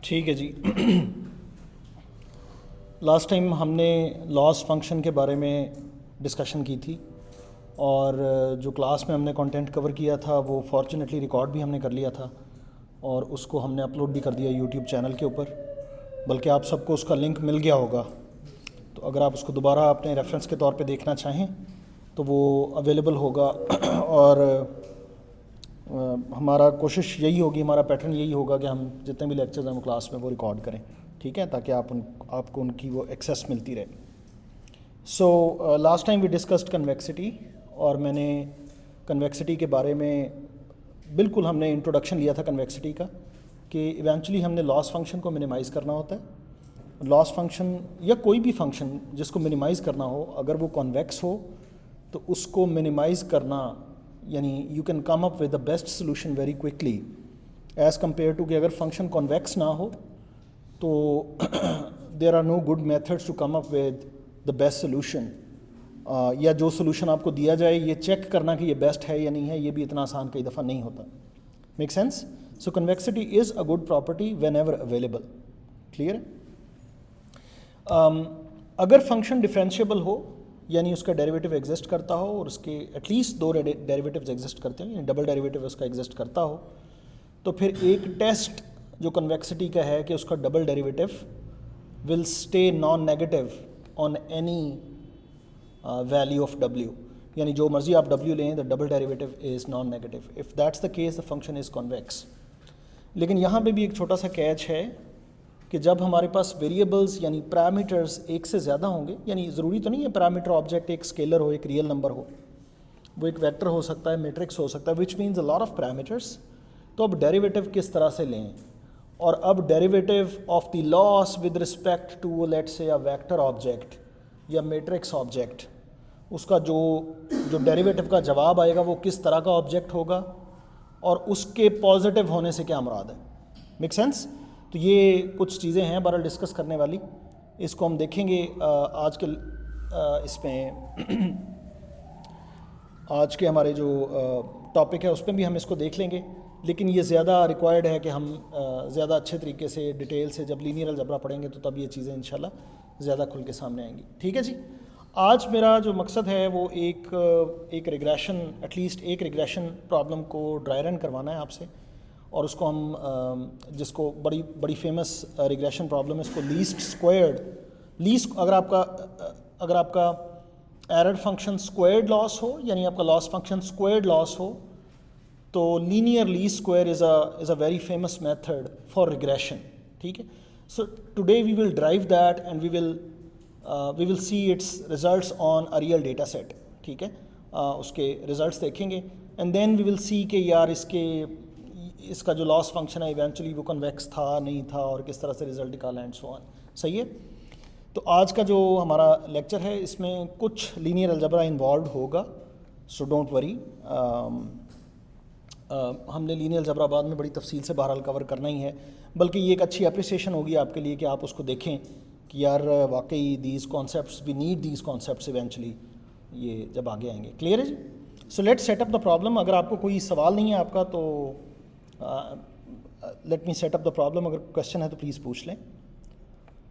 ठीक है जी। Last time हमने लॉस फंक्शन के बारे में डिस्कशन की थी और जो क्लास में हमने कंटेंट कवर किया था वो फॉर्चुनेटली रिकॉर्ड भी हमने कर लिया था और उसको हमने अपलोड भी कर दिया यूट्यूब चैनल के ऊपर। बल्कि आप सबको उसका लिंक मिल गया होगा, तो अगर आप उसको दोबारा अपने रेफरेंस के तौर पे देखना चाहें तो वो अवेलेबल होगा। और हमारा कोशिश यही होगी, हमारा पैटर्न यही होगा कि हम जितने भी लेक्चर्स हैं वो क्लास में वो रिकॉर्ड करें, ठीक है, ताकि आपको उनकी वो एक्सेस मिलती रहे। So last time we discussed convexity और मैंने कन्वेक्सिटी के बारे में बिल्कुल हमने इंट्रोडक्शन लिया था कन्वेक्सिटी का कि इवेंचुअली हमने लॉस फंक्शन को मिनिमाइज़ करना होता है। लॉस फंक्शन या कोई भी फंक्शन जिसको मिनिमाइज़ करना हो, अगर वो कॉन्वेक्स हो तो उसको मिनिमाइज़ करना यानी you can come up with the best solution very quickly as compare to कि अगर फंक्शन कॉन्वेक्स ना हो तो there are no good methods to come up with the best solution. या जो सोल्यूशन आपको दिया जाए ये चेक करना कि ये बेस्ट है या नहीं है, ये भी इतना आसान कई दफ़ा नहीं होता। Make sense? So convexity is a good property when ever available. Clear है? अगर फंक्शन डिफरेंशिएबल हो यानी उसका डेरिवेटिव एग्जिस्ट करता हो और उसके एटलीस्ट दो डेरिवेटिव्स एग्जिस्ट करते हैं, यानी डबल डेरिवेटिव उसका एग्जिस्ट करता हो, तो फिर एक टेस्ट जो कन्वेक्सिटी का है कि उसका double derivative will stay non negative on any value of w, यानी जो मर्जी आप w लें the double derivative is non negative. If that's the case the function is convex. लेकिन यहाँ पे भी एक छोटा सा कैच है कि जब हमारे पास वेरिएबल्स यानी पैरामीटर्स एक से ज़्यादा होंगे, यानी ज़रूरी तो नहीं है पैरामीटर ऑब्जेक्ट एक स्केलर हो, एक रियल नंबर हो, वो एक वेक्टर हो सकता है, मैट्रिक्स हो सकता है, which means a lot of parameters. तो अब डेरिवेटिव किस तरह से लें, और अब derivative of the loss with respect to let's say a vector object या मैट्रिक्स ऑब्जेक्ट, उसका जो डेरिवेटिव का जवाब आएगा वो किस तरह का ऑब्जेक्ट होगा और उसके पॉजिटिव होने से क्या मुराद है। Make sense? तो ये कुछ चीज़ें हैं बहरहाल डिस्कस करने वाली, इसको हम देखेंगे आज के इसमें आज के हमारे जो टॉपिक है उस पर भी हम इसको देख लेंगे। लेकिन ये ज़्यादा रिक्वायर्ड है कि हम ज़्यादा अच्छे तरीके से डिटेल से जब लीनियर अलजेब्रा पढ़ेंगे तो तब ये चीज़ें इंशाल्लाह ज़्यादा खुल के सामने आएंगी। ठीक है जी। आज मेरा जो मकसद है वो एक रिग्रेशन, एटलीस्ट एक रिग्रेशन प्रॉब्लम को ड्राई रन करवाना है आपसे, और उसको हम जिसको बड़ी फेमस रिग्रेशन प्रॉब्लम है, इसको लीस्ट स्क्वायर्ड अगर आपका एरर फंक्शन स्क्वायर्ड लॉस हो, यानी आपका लॉस फंक्शन स्क्वायर्ड लॉस हो, तो linear least square is a very famous method for regression. ठीक है। So today we will drive that and we will see its results on a real data set. ठीक है। उसके results देखेंगे and then we will see कि यार इसका जो लॉस फंक्शन है इवेंचुअली वो कन्वेक्स था नहीं था और किस तरह से रिजल्ट निकाला एंड सो ऑन। सही है। तो आज का जो हमारा लेक्चर है इसमें कुछ लीनियर अलजेब्रा इन्वॉल्व होगा, सो डोंट वरी। हमने लीनियर अलजेब्रा बाद में बड़ी तफसील से बहरहाल कवर करना ही है, बल्कि ये एक अच्छी अप्रिसिएशन होगी आपके लिए कि आप उसको देखें कि यार वाकई these concepts we need these concepts eventually, ये जब आगे आएंगे। क्लियर है जी। So let's set up the problem. अगर आपको कोई सवाल नहीं है आपका तो let me set up the problem. अगर क्वेश्चन है तो प्लीज़ पूछ लें।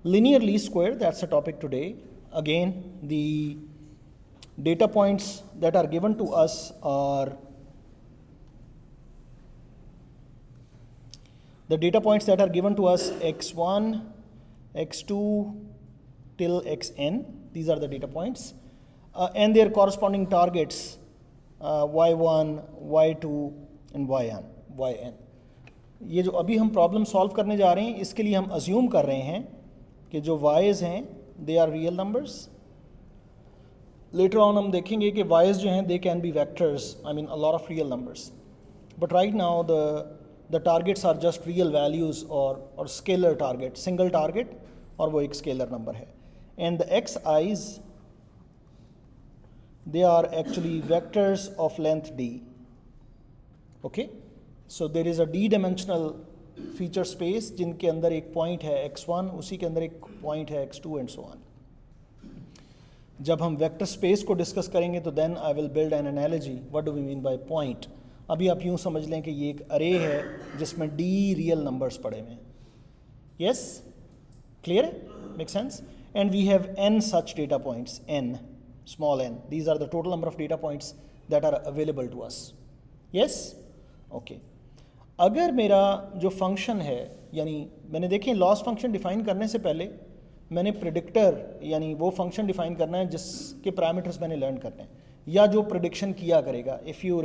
Linear least square, that's the topic today. Again, the data points that are given to us are x1, x2 till xn. These are the data points and their corresponding targets y1, y2 and yn. ये जो अभी हम problem solve करने जा रहे हैं इसके लिए हम अज्यूम कर रहे हैं कि जो वाइज हैं they are real numbers. Later on हम देखेंगे कि वाइज जो हैं they can be vectors, I mean a lot of real numbers, but right now the targets are just real values और स्केलर टारगेट, सिंगल टारगेट, और वो एक scalar number है। And the x i's they are actually vectors of length d। Okay, so there is a d dimensional feature space जिनके अंदर एक point है x1, उसी के अंदर एक पॉइंट है x2 एंड सो ऑन। जब हम वेक्टर स्पेस को डिस्कस करेंगे तो then I will build an analogy what do we mean by point. अभी आप यूँ समझ लें कि ये एक अरे है जिसमें d रियल नंबर्स पड़े हुए हैं। Yes, clear? Make sense? And we have n such data points, n, small n. These are the total number of data points that are available to us. Yes? Okay. अगर मेरा जो function है, यानी मैंने देखें लॉस फंक्शन डिफाइन करने से पहले मैंने प्रिडिक्टर यानी वो फंक्शन डिफाइन करना है जिसके पैरामीटर्स मैंने लर्न करने हैं या जो प्रिडिक्शन किया करेगा. इफ़ यू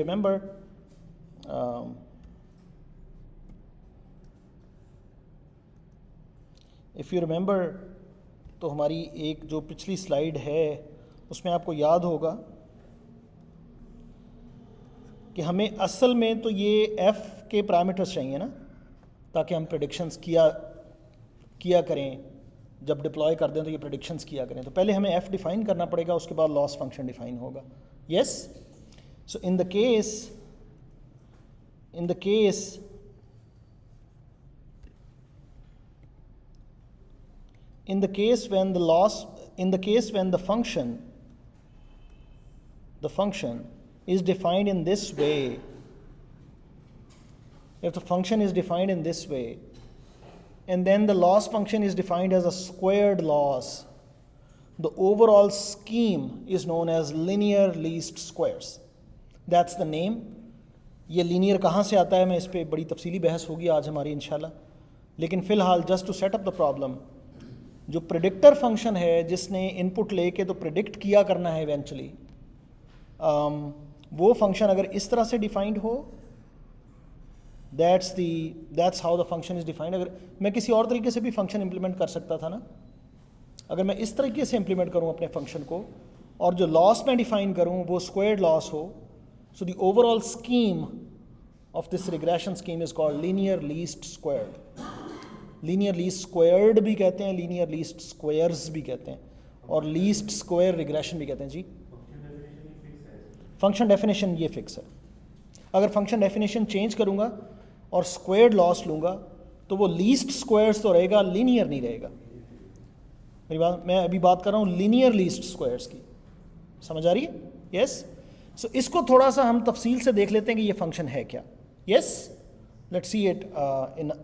रिमेंबर, तो हमारी एक जो पिछली स्लाइड है उसमें आपको याद होगा कि हमें असल में तो ये f के पैरामीटर्स चाहिए ना, ताकि हम प्रेडिक्शंस किया करें. जब डिप्लॉय कर दें तो ये प्रेडिक्शंस किया करें, तो पहले हमें f डिफाइन करना पड़ेगा, उसके बाद लॉस फंक्शन डिफाइन होगा. Yes? So in the case when the function is defined in this way, if the function is defined in this way and then the loss function is defined as a squared loss, the overall scheme is known as linear least squares. That's the name. ये linear कहाँ से आता है, मैं इस पर बड़ी तफसीली बहस होगी आज हमारी इंशाल्लाह. लेकिन फ़िलहाल just to set up the problem, जो प्रेडिक्टर फंक्शन है जिसने इनपुट लेके तो प्रिडिक्ट किया करना है इवेंचुअली, वो फंक्शन अगर इस तरह से डिफाइंड हो, that's how the function is defined. अगर मैं किसी और तरीके से भी फंक्शन इंप्लीमेंट कर सकता था ना, अगर मैं इस तरीके से इंप्लीमेंट करूँ अपने फंक्शन को और जो लॉस मैं डिफाइन करूँ वो स्क्वायर्ड लॉस हो, so the overall scheme of this regression scheme is called linear least squared. Linear least squared भी कहते हैं, लीनियर लीस्ट स्क्वायर्स भी कहते हैं, और लीस्ट स्क्वायर रिग्रेशन भी कहते हैं. जी, फंक्शन डेफिनेशन ये फिक्स है. अगर फंक्शन डेफिनेशन चेंज करूँगा और स्क्वायर्ड लॉस लूँगा तो वो लीस्ट स्क्वायर्स तो रहेगा, लीनियर नहीं रहेगा. मेरी बात, मैं अभी बात कर रहा हूँ लीनियर लीस्ट स्क्वायर्स की. समझ आ रही है? यस? सो इसको थोड़ा सा हम तफसील से देख लेते हैं कि ये फंक्शन है क्या. Yes, let's see it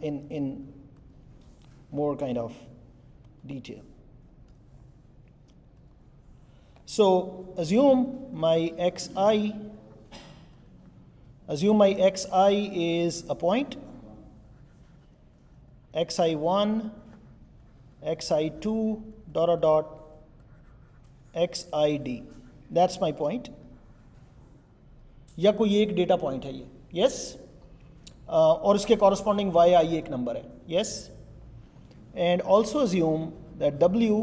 in more kind of detail. So assume my xi is a point, xi1, xi2, ... xid. That's my point. या कोई एक डेटा पॉइंट है ये. यस? और इसके कॉरस्पॉन्डिंग yi एक नंबर है. Yes? And also assume that w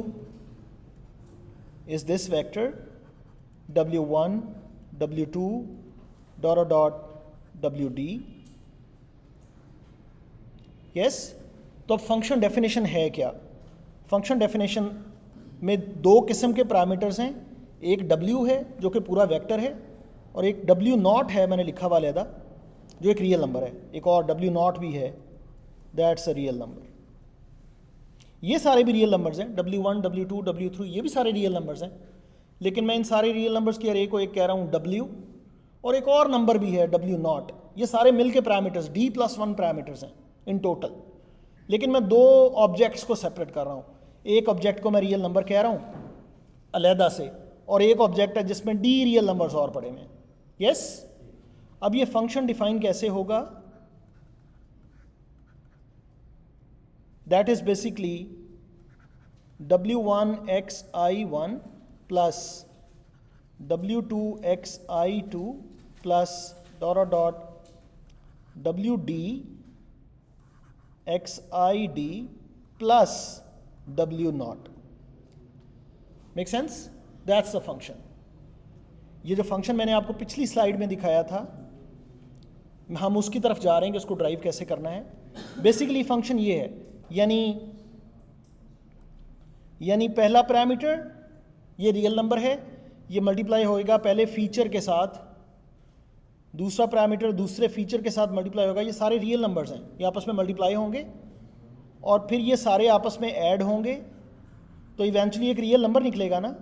is this vector, w1, w2, ... wd. yes? तो अब फंक्शन डेफिनेशन है क्या? फंक्शन डेफिनेशन में दो किस्म के पैरामीटर्स हैं. एक w है जो कि पूरा वेक्टर है, और एक w0 है, मैंने लिखा हुआ अलहदा, जो एक रियल नंबर है. एक और w0 भी है, दैट्स अ रियल नंबर. ये सारे भी रियल नंबर्स हैं, w1, w2, w3, ये भी सारे रियल नंबर्स हैं. लेकिन मैं इन सारे रियल नंबर्स की अरे को एक कह रहा हूँ w, और एक और नंबर भी है w0. ये सारे मिल के पैरामीटर्स d+1 पैरामीटर्स हैं इन टोटल. लेकिन मैं दो ऑब्जेक्ट्स को सेपरेट कर रहा हूँ. एक ऑब्जेक्ट को मैं रियल नंबर कह रहा हूँ अलहदा से, और एक ऑब्जेक्ट है जिसमें d रियल नंबर्स और पड़े हुए हैं. यस? अब ये फंक्शन डिफाइन कैसे होगा? That is basically w1 xi1 plus w2 xi2 plus ... wd xid plus w0. Make sense? That's the function. ये जो फंक्शन मैंने आपको पिछली स्लाइड में दिखाया था, हम उसकी तरफ जा रहे हैं कि उसको ड्राइव कैसे करना है. बेसिकली फंक्शन ये है, यानी पहला पैरामीटर ये रियल नंबर है, ये मल्टीप्लाई होएगा पहले फीचर के साथ, दूसरा पैरामीटर दूसरे फीचर के साथ मल्टीप्लाई होगा. ये सारे रियल नंबर्स हैं, ये आपस में मल्टीप्लाई होंगे और फिर ये सारे आपस में ऐड होंगे, तो इवेंचुअली एक रियल नंबर निकलेगा ना,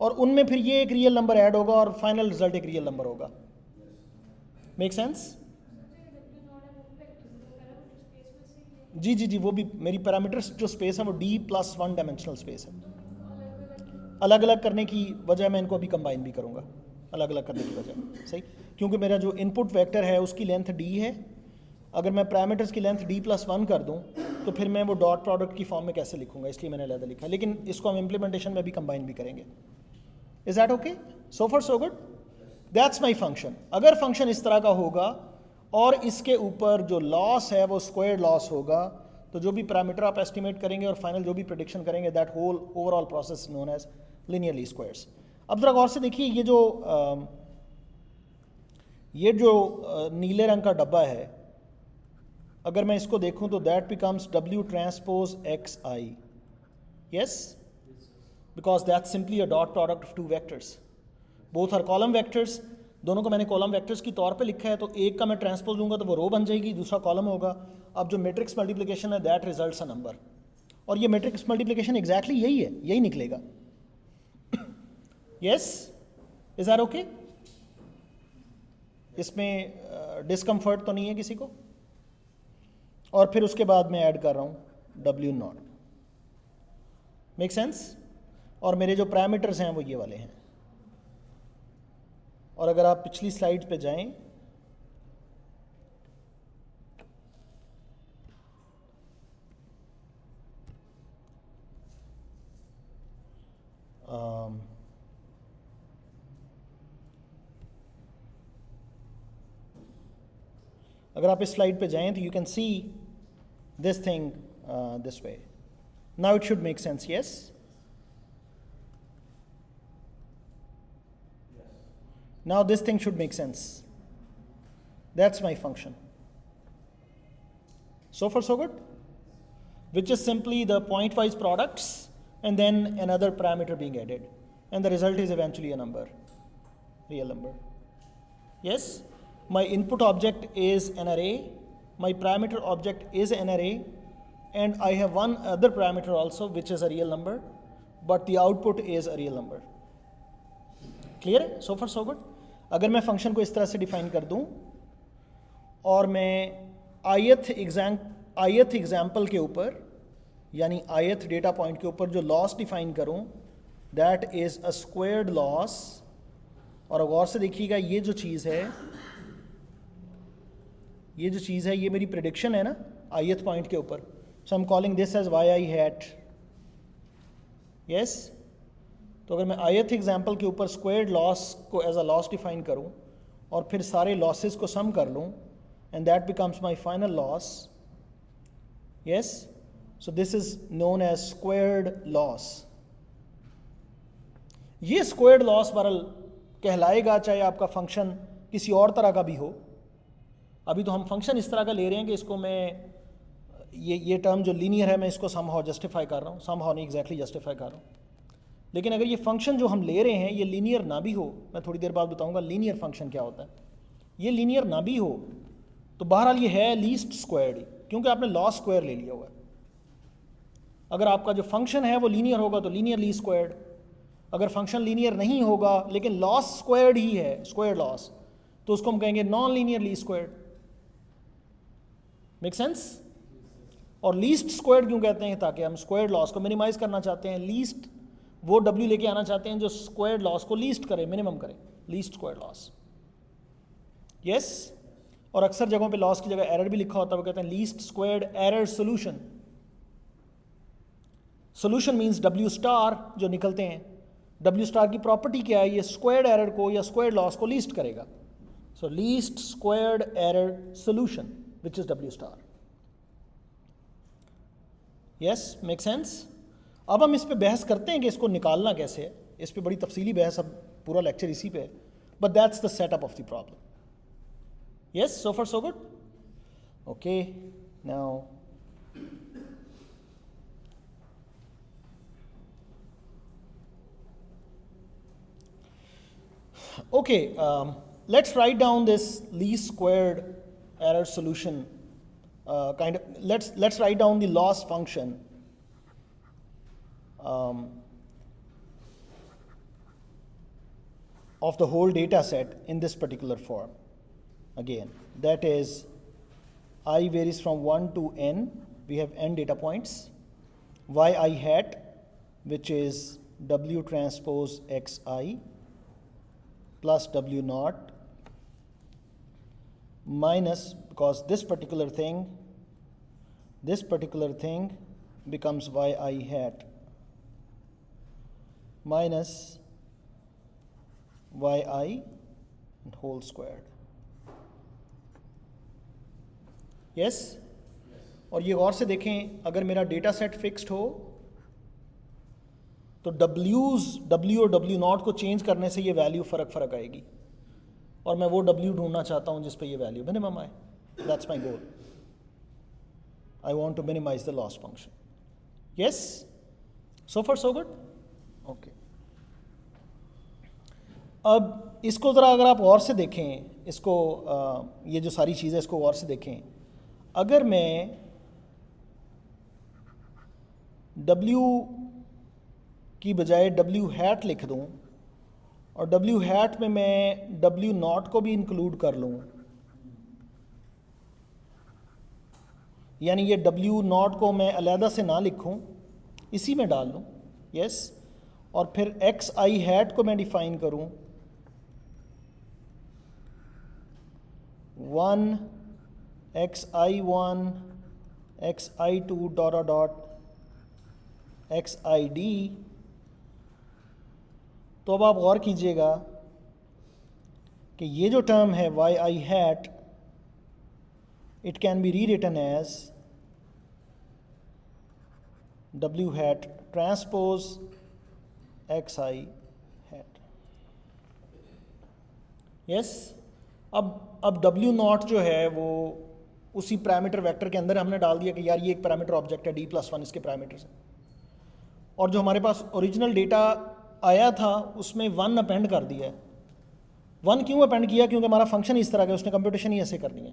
और उनमें फिर ये एक रियल नंबर ऐड होगा और फाइनल रिजल्ट एक रियल नंबर होगा. Make sense? जी जी जी, वो भी मेरी पैरामीटर्स जो स्पेस है वो D+1 डायमेंशनल स्पेस है। अलग अलग करने की वजह मैं इनको अभी कंबाइन भी करूँगा, अलग अलग करने की वजह सही, क्योंकि मेरा जो इनपुट वेक्टर है उसकी लेंथ D है। अगर मैं पैरामीटर्स की लेंथ D+1 कर दूँ तो फिर मैं वो डॉट प्रोडक्ट की फॉर्म में कैसे लिखूँगा, इसलिए मैंने अलग लिखा, लेकिन इसको हम इम्प्लीमेंटेशन में भी कंबाइन भी करेंगे। Is that okay? So far so good. That's my function. अगर फंक्शन इस तरह का होगा और इसके ऊपर जो लॉस है वो स्क्वायर्ड लॉस होगा, तो जो भी पैरामीटर आप एस्टिमेट करेंगे और फाइनल जो भी प्रेडिक्शन करेंगे, that whole overall process known as linearly squares. अब जरा गौर से देखिए, ये जो नीले रंग का डब्बा है, अगर मैं इसको देखूं तो that becomes W transpose XI, yes, because that's simply a dot product of two vectors, both are column vectors. दोनों को मैंने कॉलम वेक्टर्स की तौर पे लिखा है, तो एक का मैं ट्रांसपोज लूँगा तो वो रो बन जाएगी, दूसरा कॉलम होगा। अब जो मैट्रिक्स मल्टीप्लिकेशन है दैट रिजल्ट्स अ नंबर, और ये मैट्रिक्स मल्टीप्लिकेशन एग्जैक्टली यही है, यही निकलेगा। Yes, is are okay? इसमें डिस्कम्फर्ट तो नहीं है किसी को? और फिर उसके बाद मैं ऐड कर रहा हूँ W0, मेक सेंस? और मेरे जो पैरामीटर्स हैं वो ये वाले हैं। और अगर आप पिछली स्लाइड पे जाएं, अगर आप इस स्लाइड पे जाएं तो you can see this thing this way. Now it should make sense, yes? Now this thing should make sense. That's my function. So far so good? Which is simply the pointwise products and then another parameter being added. And the result is eventually a number, real number. Yes? My input object is an array, my parameter object is an array, and I have one other parameter also which is a real number, but the output is a real number. Clear? So far so good? अगर मैं function को इस तरह से define कर दूं और मैं ith एग्जाम्पल के ऊपर, यानी ith डेटा पॉइंट के ऊपर जो लॉस डिफाइन करूं, that is a squared loss. और गौर से देखिएगा, ये जो चीज़ है ये मेरी प्रेडिक्शन है ना ith पॉइंट के ऊपर, so I am calling this as yi hat, yes? तो अगर मैं ith एग्जाम्पल के ऊपर स्क्वायर्ड लॉस को एज अ लॉस डिफाइन करूं और फिर सारे लॉसेस को सम कर लूं, and that becomes my final loss, yes? So this is known as squared loss. ये स्क्वायर्ड लॉस बहरहाल कहलाएगा चाहे आपका फंक्शन किसी और तरह का भी हो। अभी तो हम फंक्शन इस तरह का ले रहे हैं कि इसको मैं ये टर्म जो लीनियर है मैं इसको समहाउ जस्टिफाई कर रहा हूँ, समहाउ नहीं एग्जैक्टली जस्टिफाई कर रहा हूँ। लेकिन अगर ये फंक्शन जो हम ले रहे हैं ये लीनियर ना भी हो, मैं थोड़ी देर बाद बताऊंगा लीनियर फंक्शन क्या होता है, ये लीनियर ना भी हो तो बहरहाल ये है लीस्ट स्क्वायर्ड, क्योंकि आपने लॉस स्क्वायर ले लिया हुआ है। अगर आपका जो फंक्शन है वो लीनियर होगा तो लीनियरली स्क्वायर्ड, अगर फंक्शन लीनियर नहीं होगा लेकिन लॉस स्क्वायर्ड ही है, स्क्वायर्ड लॉस, तो उसको हम कहेंगे non linearly squared. Make sense? और लीस्ट स्क्वायर्ड क्यों कहते हैं? ताकि हम स्क्वायर्ड लॉस को मिनिमाइज करना चाहते हैं, लीस्ट वो W लेके आना चाहते हैं जो स्क्वायर्ड लॉस को लीस्ट करे, मिनिमम करे, लीस्ट स्क्वायर्ड लॉस, यस? और अक्सर जगहों पे लॉस की जगह एरर भी लिखा होता है, वो कहते हैं least squared error solution. Solution means W star जो निकलते हैं, W स्टार की प्रॉपर्टी क्या है? ये स्क्वायर्ड एरर को या स्क्वायर्ड लॉस को लीस्ट करेगा। So least squared error solution which is W star, yes? Make sense? अब हम इस पे बहस करते हैं कि इसको निकालना कैसे है, इस पे बड़ी तफसीली बहस, अब पूरा लेक्चर इसी पे है, but that's the setup of the problem. Yes, so far so good? Okay, now okay, let's write down this least squared error solution let's write down the loss function of the whole data set in this particular form. Again, that is I varies from 1 to n we have n data points, yi hat, which is w transpose xi plus w naught minus, because this particular thing becomes yi hat minus yi whole squared. yes? और ये और से देखें, अगर मेरा data set fixed हो तो w और w नॉट को चेंज करने से ये वैल्यू फ़र्क आएगी, और मैं वो w ढूंढना चाहता हूँ जिस पे ये वैल्यू मिनिमम आए. That's my goal. I want to minimize the loss function. Yes? So far so good. Okay. अब इसको ज़रा अगर आप और से देखें, इसको ये जो सारी चीज़ें इसको और से देखें. अगर मैं w की बजाय w हैट लिख दूं और w हैट में मैं w नॉट को भी इंक्लूड कर लूं, यानी ये w नॉट को मैं अलहदा से ना लिखूं, इसी में डाल लूं. यस? और फिर xi हैट को मैं डिफाइन करूं 1 xi1 xi2 डॉट xid. तो अब आप गौर कीजिएगा कि ये जो टर्म है yi hat, it can be rewritten as w hat transpose xi hat. yes? अब w नॉट जो है वो उसी पैरामीटर वेक्टर के अंदर हमने डाल दिया कि यार ये एक पैरामीटर ऑब्जेक्ट है d+1 इसके पैरामीटर्स हैं, और जो हमारे पास ओरिजिनल डेटा आया था उसमें 1 अपेंड कर दिया है. 1 क्यों अपेंड किया? क्योंकि हमारा फंक्शन इस तरह का, उसने कंप्यूटेशन ही ऐसे करनी है.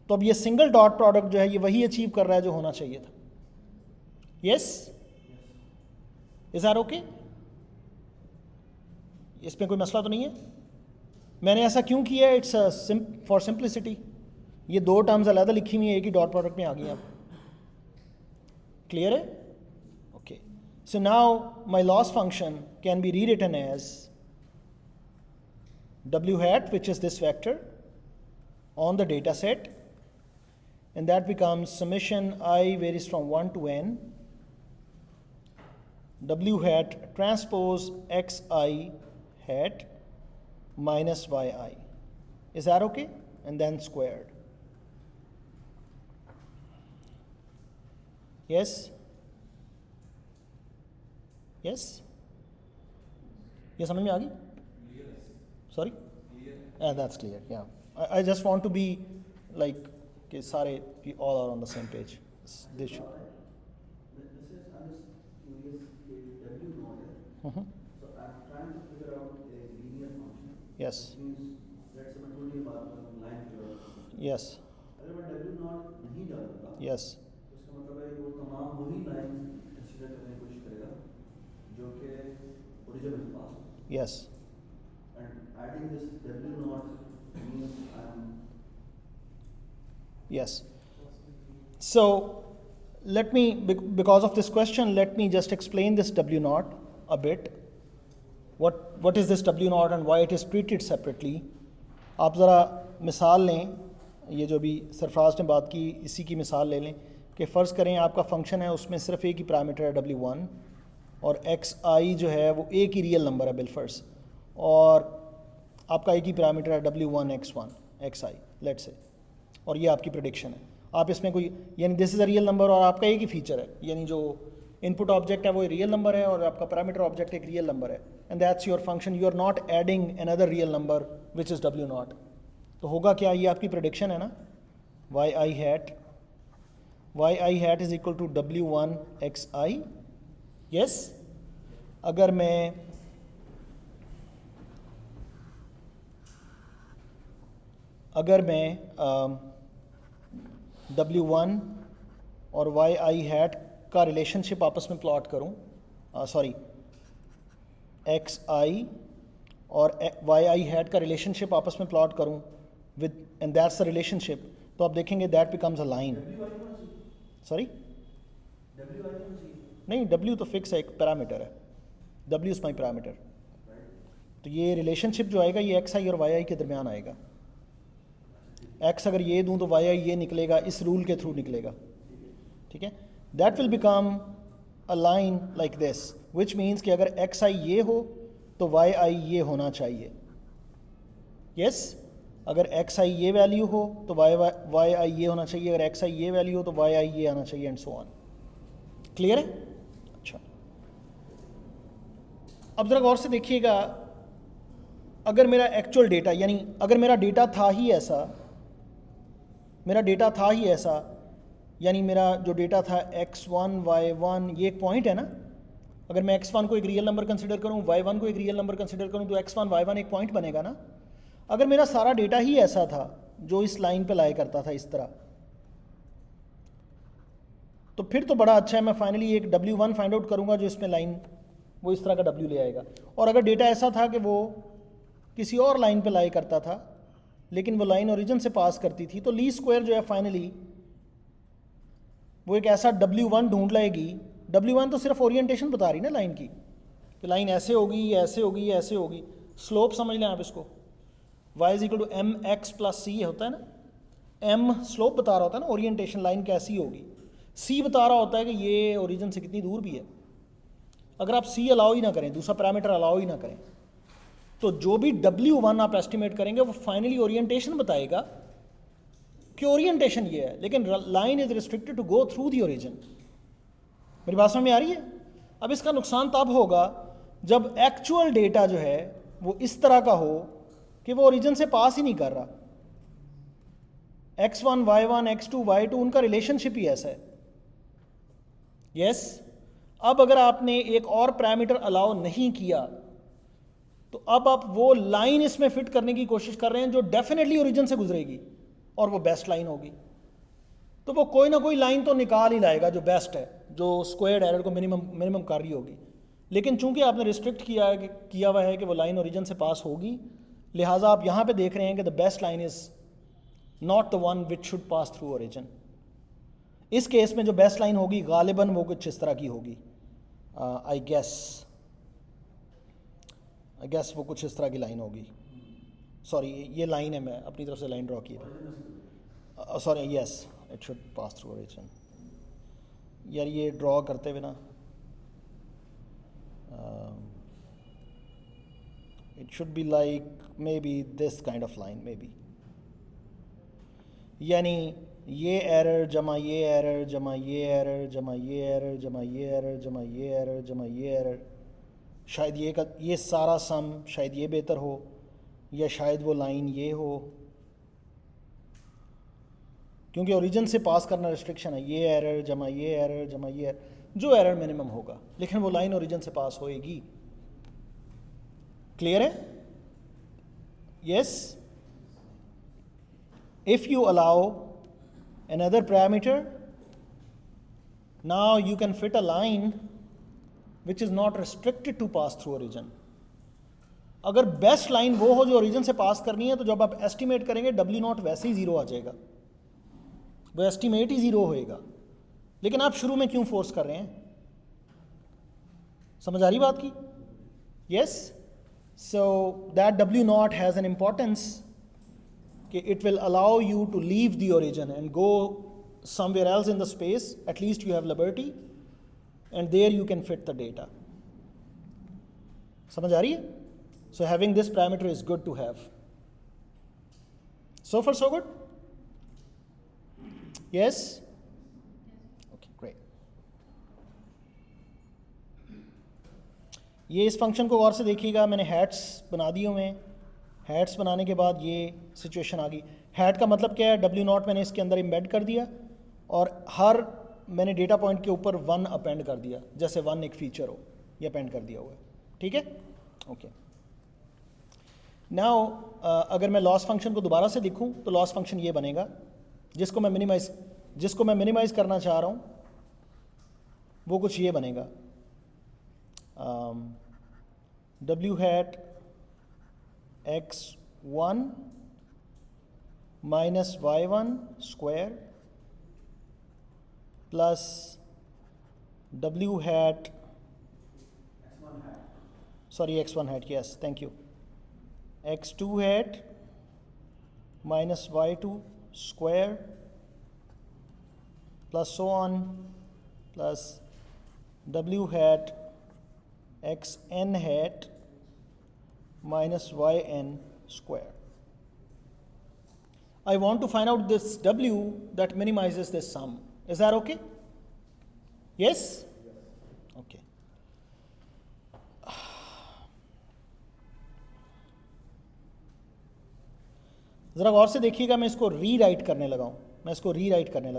तो अब ये सिंगल डॉट प्रोडक्ट जो है ये वही अचीव कर रहा है जो होना चाहिए था. यस? Is that okay? इसमें कोई मसला तो नहीं है? मैंने ऐसा क्यों किया है? It's for simplicity. ये दो टर्म्स अलग लिखी हुई है, एक ही डॉट प्रोडक्ट में आ गई. आप क्लियर है? Okay. So now my loss function can be rewritten as w hat, which is this vector on the data set, and that becomes summation I varies from 1 to n w hat transpose xi hat minus yi. Is that okay? And then squared. Yes? Yes? ये समझ में आ गई? Sorry? Yeah, that's clear. Yeah. I just want to be like कि सारे we all are on the same page. This should. This is, I'm just curious, w naught है. So I'm trying to figure out a linear function. Yes. Which means, let's say मैं थोड़ी बात करूँ line figure. Yes. अगर मैं w naught नहीं डालूँगा. Yes. तो इसका मतलब है कि वो तमाम वही lines consider करने की कोशिश करेगा जो कि origin में पास हो. Yes. And adding this w naught means I'm. Yes. So let me, because of this question, let me just explain this w naught a bit. What is this w naught and why it is treated separately? आप ज़रा मिसाल लें, ये जो भी सरफराज ने बात की इसी की मिसाल ले लें कि फ़र्ज़ करें आपका फंक्शन है उसमें सिर्फ एक ही पैरामीटर है w1 और xi जो है वो एक ही रियल नंबर है बिलफर्स, और आपका एक ही पैरामीटर है w1 x1 xi let's say, और ये आपकी प्रेडिक्शन है. आप इसमें कोई, यानी this is a real number और आपका एक ही फीचर है, यानी जो इनपुट ऑब्जेक्ट है वो रियल नंबर है और आपका पैरामीटर ऑब्जेक्ट एक रियल नंबर है, and that's your function. You are not adding another real number which is w not. तो होगा क्या? ये आपकी प्रेडिक्शन है ना, yi hat is equal to w1 xi. Yes? अगर मैं w1 और yi hat का रिलेशनशिप आपस में प्लॉट करूं, सॉरी xi और yi hat का रिलेशनशिप आपस में प्लॉट करूं with, and that's the relationship, तो आप देखेंगे that becomes a line. Sorry, W I don't see, नहीं, W तो फिक्स है, एक पैरामीटर है, W is my parameter. right? तो ये रिलेशनशिप जो आएगा ये एक्स आई और वाई आई के दरमियान आएगा। एक्स अगर ये दूँ तो वाई आई ये निकलेगा, इस रूल के थ्रू निकलेगा, ठीक है। That will become a line like this, which means कि अगर एक्स आई ये हो तो वाई आई ये होना चाहिए। यस अगर एक्स आई ये वैल्यू हो तो वाई आई ये होना चाहिए, अगर एक्स आई ये वैल्यू हो तो वाई आई ये आना चाहिए, एंड सो ऑन। क्लियर है? अच्छा, अब ज़रा गौर से देखिएगा, अगर मेरा एक्चुअल डेटा, यानी अगर मेरा डेटा था ही ऐसा, यानी मेरा जो डेटा था x1 y1, ये एक पॉइंट है ना। अगर मैं x1 को एक रियल नंबर कंसिडर करूं, y1 को एक रियल नंबर कंसिडर करूं, तो x1 y1 एक पॉइंट बनेगा ना। अगर मेरा सारा डेटा ही ऐसा था जो इस लाइन पे लाया करता था इस तरह, तो फिर तो बड़ा अच्छा है, मैं फाइनली एक W1 फाइंड आउट करूंगा जो इसमें लाइन वो इस तरह का W ले आएगा। और अगर डेटा ऐसा था कि वो किसी और लाइन पे लाया करता था लेकिन वो लाइन ओरिजिन से पास करती थी, तो लीस्ट स्क्वायर जो है फाइनली वो एक ऐसा W1 ढूंढ लाएगी। W1 तो सिर्फ ओरिएंटेशन बता रही ना लाइन की, कि लाइन ऐसे होगी, ऐसे होगी, ऐसे होगी। स्लोप समझ लें आप इसको, y is equal to m x plus c होता है ना। m स्लोप बता रहा होता है ना, ओरिएंटेशन लाइन कैसी होगी। c बता रहा होता है कि ये ओरिजिन से कितनी दूर भी है। अगर आप c अलाउ ही ना करें, दूसरा पैरामीटर अलाउ ही ना करें, तो जो भी W1 आप एस्टिमेट करेंगे वो फाइनली ओरिएंटेशन बताएगा कि ओरिएंटेशन ये है, लेकिन line is restricted to go through the origin. मेरी बात समझ में आ रही है? अब इसका नुकसान तब होगा जब एक्चुअल डेटा जो है वो इस तरह का हो कि वो ओरिजिन से पास ही नहीं कर रहा। x1 y1 x2 y2 उनका रिलेशनशिप ही ऐसा है। यस अब अगर आपने एक और पैरामीटर अलाउ नहीं किया तो अब आप वो लाइन इसमें फिट करने की कोशिश कर रहे हैं जो डेफिनेटली ओरिजिन से गुजरेगी और वो बेस्ट लाइन होगी। तो वो कोई ना कोई लाइन तो निकाल ही लाएगा जो बेस्ट है, जो स्क्वायर्ड एरर को मिनिमम कर रही होगी। लेकिन चूंकि आपने रिस्ट्रिक्ट किया हुआ है कि वो लाइन ओरिजिन से पास होगी, लिहाजा आप यहाँ पे देख रहे हैं कि the best line is not the one which should pass through origin. इस केस में जो बेस्ट लाइन होगी गालिबन वो कुछ इस तरह की होगी। आई गेस वो कुछ इस तरह की लाइन होगी। सॉरी ये लाइन है, मैं अपनी तरफ से लाइन ड्रॉ की है। Sorry yes it should pass through origin. यार ये ड्रॉ करते हुए ना it should be like maybe this kind of line maybe, यानी ये एरर जमा ये एरर जमा ये एरर जमा ये एरर जमा ये एरर जमा ये एरर जमा ये एरर, शायद ये सारा सम शायद ये बेहतर हो, या शायद वो लाइन ये हो, क्योंकि ओरिजिन से पास करना रिस्ट्रिक्शन है। ये एरर जमा ये एरर जमा ये एरर, जो एरर मिनिमम होगा, लेकिन वो लाइन ओरिजिन से पास होएगी। क्लियर है? Yes if you allow another parameter, now you can fit a line which is not restricted to pass through origin. अगर बेस्ट लाइन वो हो जो ओरिजिन से पास करनी है, तो जब आप एस्टिमेट करेंगे W0 वैसे ही ज़ीरो आ जाएगा, वो एस्टिमेट ही ज़ीरो होएगा। लेकिन आप शुरू में क्यों फोर्स कर रहे हैं? समझ आ रही बात की? Yes so that W0 has an importance कि it will allow you to leave the origin and go somewhere else in the space. At least you have liberty, and there you can fit the data. समझ आ रही है? So having this parameter is good to have. So far so good? Yes? Okay, great. ये इस function को गौर से देखिएगा, मैंने हैट्स बना दिए हुए हैं। हैट्स बनाने के बाद ये सिचुएशन आ गई। हैट का मतलब क्या है? W0 मैंने इसके अंदर इम्बेड कर दिया और हर मैंने डेटा पॉइंट के ऊपर 1 अपेंड कर दिया, जैसे 1 एक फीचर हो, ये अपेंड कर दिया हुआ है। ठीक है, ओके। नाउ अगर मैं लॉस फंक्शन को दोबारा से लिखूं तो लॉस फंक्शन ये बनेगा, जिसको मैं मिनिमाइज करना चाह रहा हूं वो कुछ ये बनेगा, W hat x1 minus y1 square plus W hat, x1 hat, sorry, x1 hat, yes, thank you, x2 hat minus y2 square plus so on plus W hat xn hat minus yn square. I want to find out this W that minimizes this sum. Is that okay? Yes? Okay. ज़रा गौर से देखिएगा, मैं इसको rewrite करने लगा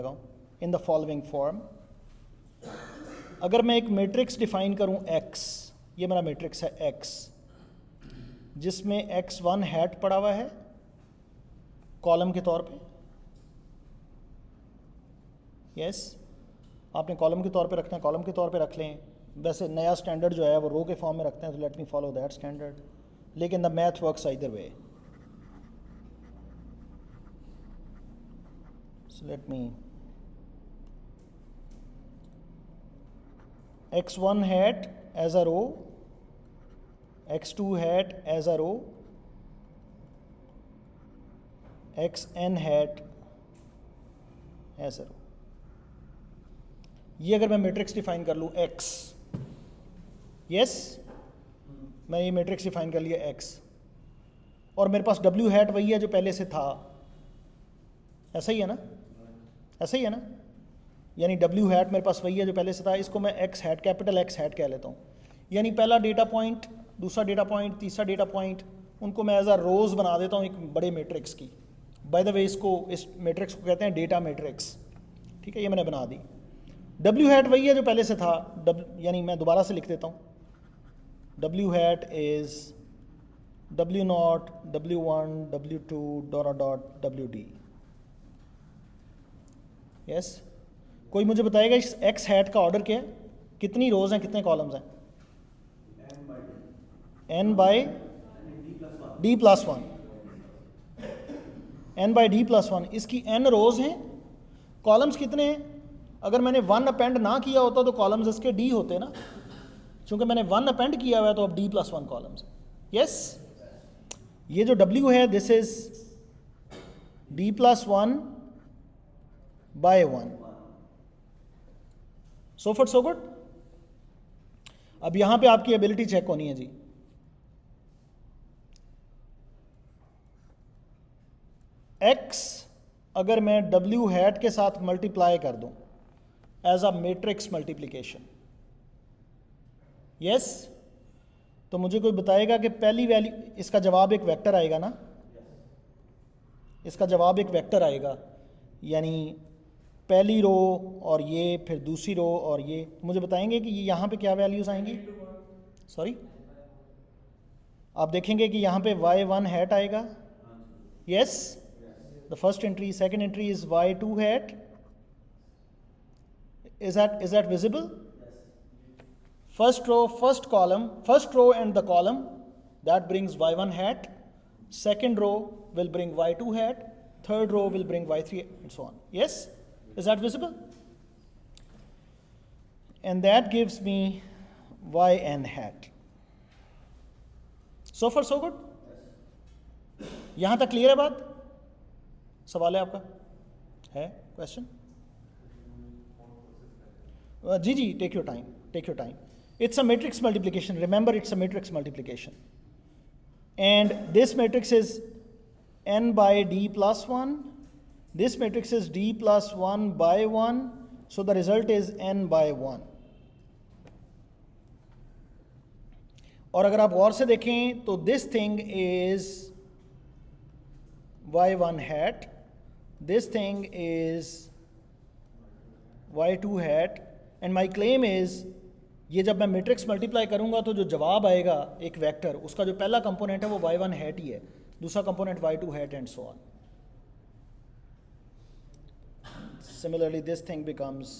हूँ in the following form. अगर मैं एक मैट्रिक्स डिफाइन करूँ x, ये मेरा मैट्रिक्स है x, जिसमें x1 हैट पड़ा हुआ है कॉलम के तौर पे. यस, आपने कॉलम के तौर पे रखना है, कॉलम के तौर पे रख लें. वैसे नया स्टैंडर्ड जो है वो रो के फॉर्म में रखते हैं, तो let me follow that standard, लेकिन the math works either way. So let me x1 hat as a row, x2 hat as a row, xn hat as a row. ये अगर मैं मैट्रिक्स डिफाइन कर लूँ x, यस, मैं ये matrix define कर लिया x, और मेरे पास w हैट वही है जो पहले से था. ऐसा ही है ना, ऐसा ही है ना, यानी w हैट मेरे पास वही है जो पहले से था. इसको मैं x hat, capital X hat कह लेता हूँ. यानी पहला डेटा पॉइंट, दूसरा डेटा पॉइंट, तीसरा डेटा पॉइंट, उनको मैं एज अ रोज बना देता हूँ एक बड़े मैट्रिक्स की. बाय द वे, इस मैट्रिक्स को कहते हैं डेटा मैट्रिक्स. ठीक है, ये मैंने बना दी. w हैट वही है जो पहले से था, यानी मैं दोबारा से लिख देता हूँ. w hat is w0, w1, w2 dot dot wd. Yes, कोई मुझे बताएगा इस x हैट का ऑर्डर क्या है, कितनी रोज हैं, कितने कॉलम्स हैं? n by d plus one, n by d plus one. इसकी n रोज हैं, कॉलम्स कितने हैं? अगर मैंने 1 अपेंड ना किया होता तो कॉलम्स इसके d होते ना, चूंकि मैंने 1 अपेंड किया हुआ है तो अब d plus one columns. Yes, ये जो w है this is d plus one by 1. So far so good. अब यहां पे आपकी एबिलिटी चेक होनी है जी. x अगर मैं w हैट के साथ मल्टीप्लाई कर दूं as a matrix multiplication, yes, तो मुझे कोई बताएगा कि पहली वैल्यू, इसका जवाब एक वेक्टर आएगा ना, इसका जवाब एक वेक्टर आएगा, यानी पहली रो और ये, फिर दूसरी रो और ये. मुझे बताएंगे कि ये यहाँ पे क्या वैल्यूज आएंगी? सॉरी, आप देखेंगे कि यहाँ पे y1 हैट आएगा. Yes, the first entry. Second entry is y2 hat. Is that visible? First row, first column, first row and the column, that brings y1 hat. Second row will bring y2 hat. Third row will bring y3 and so on. Yes? Is that visible? And that gives me yn hat. So far so good? यहाँ तक clear है बात? सवाल है आपका? है question? जी जी, take your time, take your time. It's a matrix multiplication. Remember, it's a matrix multiplication. And this matrix is n by d plus 1. This matrix is d plus 1 by 1. So the result is n by 1. और अगर आप गौर से देखें तो this thing is y1 hat. This thing is y2 hat. And my claim is, ये जब मैं matrix multiply करूंगा तो जो जवाब आएगा एक वेक्टर, उसका जो पहला कंपोनेंट है वो y1 हैट ही है, दूसरा component y2 hat and so on. Similarly this thing becomes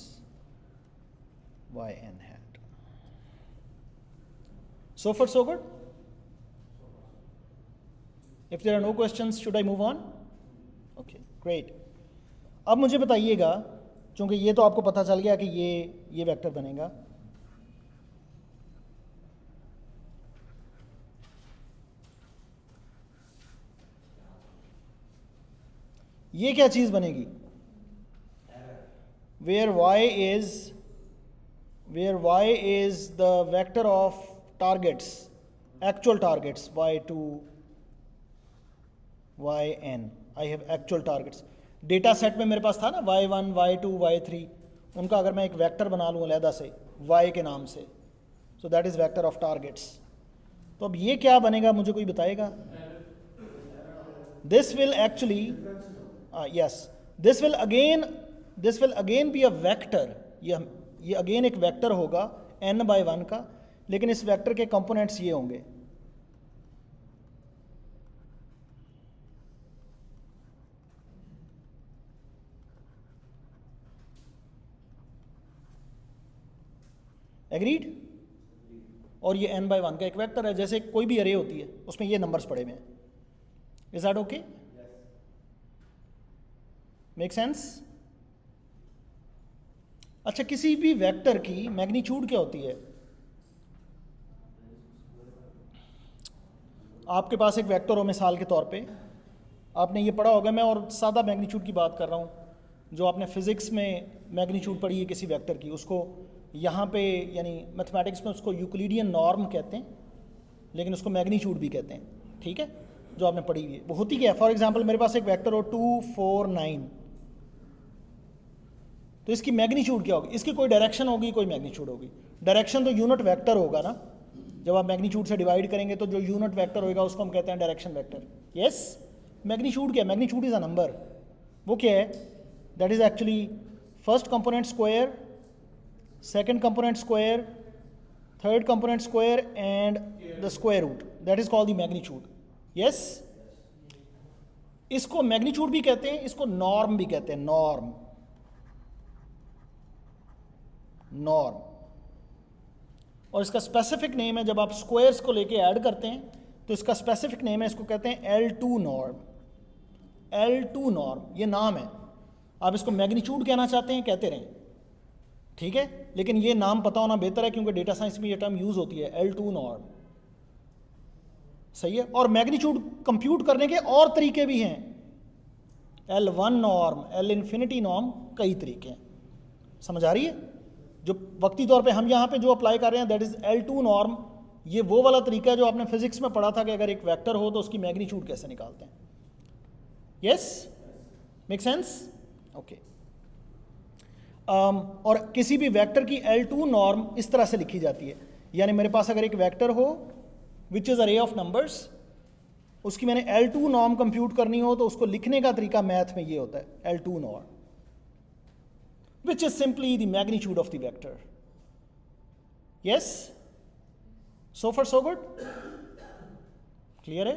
yn hat. So far so good. If there are no questions, should I move on? Okay, great. अब मुझे बताइएगा चूँकि ये तो आपको पता चल गया कि ये वेक्टर बनेगा। ये क्या चीज़ बनेगी? Where y is the vector of targets, actual targets, y2, yn. I have actual targets. Data set में मेरे पास था ना y1, y2, y3, उनका अगर मैं एक वेक्टर बना लूँ अलहदा से y के नाम से, so that is vector of targets. तो अब ये क्या बनेगा, मुझे कोई बताएगा? This will actually yes, this will again be a vector। ये अगेन एक वेक्टर होगा n/1 का, लेकिन इस वेक्टर के कंपोनेंट्स ये होंगे। एग्रीड? और ये n/1 का एक वेक्टर है, जैसे कोई भी अरे होती है उसमें ये नंबर्स पड़े हुए हैं। Is that okay? Make sense? अच्छा, किसी भी वेक्टर की मैग्नीट्यूड क्या होती है? आपके पास एक वेक्टर हो, मिसाल के तौर पे आपने ये पढ़ा होगा, मैं और सादा मैग्नीट्यूड की बात कर रहा हूँ, जो आपने फिज़िक्स में मैग्नीट्यूड पढ़ी है किसी वेक्टर की, उसको यहाँ पे यानी मैथमेटिक्स में उसको यूक्लिडियन नॉर्म कहते हैं, लेकिन उसको मैग्नीट्यूड भी कहते हैं, ठीक है, जो आपने पढ़ी हुई है। वो होती क्या है? फॉर एग्जांपल मेरे पास एक वेक्टर हो 2, 4, 9, तो इसकी मैग्नीट्यूड क्या होगी? इसकी कोई डायरेक्शन होगी, कोई मैग्नीट्यूड होगी। डायरेक्शन तो यूनिट वेक्टर होगा ना, जब आप मैग्नीट्यूड से डिवाइड करेंगे तो जो यूनिट वेक्टर होगा उसको हम कहते हैं डायरेक्शन वेक्टर। यस, मैग्नीट्यूड क्या है? Magnitude is a number. वो क्या है? That is actually first component square, second component square, third component square and the square root, that is called the magnitude. Yes, इसको मैग्नीट्यूड भी कहते हैं, इसको नॉर्म भी कहते हैं, नॉर्म। और इसका स्पेसिफिक नेम है, जब आप स्क्वायर्स को लेके ऐड करते हैं तो इसका स्पेसिफिक नेम है, इसको कहते हैं L2 नॉर्म। L2 नॉर्म ये नाम है। आप इसको मैग्नीट्यूड कहना चाहते हैं, कहते रहें, ठीक है, लेकिन ये नाम पता होना बेहतर है, क्योंकि डेटा साइंस में ये टर्म यूज होती है, L2 नॉर्म। सही है। और मैग्नीट्यूड कंप्यूट करने के और तरीके भी हैं, L1 norm, L infinity norm, कई तरीके हैं। समझ आ रही है? जो वक्ती तौर पे हम यहाँ पे जो अप्लाई कर रहे हैं दैट इज L2 नॉर्म। ये वो वाला तरीका है जो आपने फिजिक्स में पढ़ा था कि अगर एक वेक्टर हो तो उसकी मैग्नीट्यूड कैसे निकालते हैं। Yes, make sense? ओके। और किसी भी वेक्टर की L2 नॉर्म इस तरह से लिखी जाती है, यानी मेरे पास अगर एक वेक्टर हो विच इज़ अरे ऑफ नंबर्स, उसकी मैंने L2 नॉर्म कंप्यूट करनी हो तो उसको लिखने का तरीका मैथ में ये होता है, L2 norm, which is simply the magnitude of the vector. Yes? So far so good? Clear है?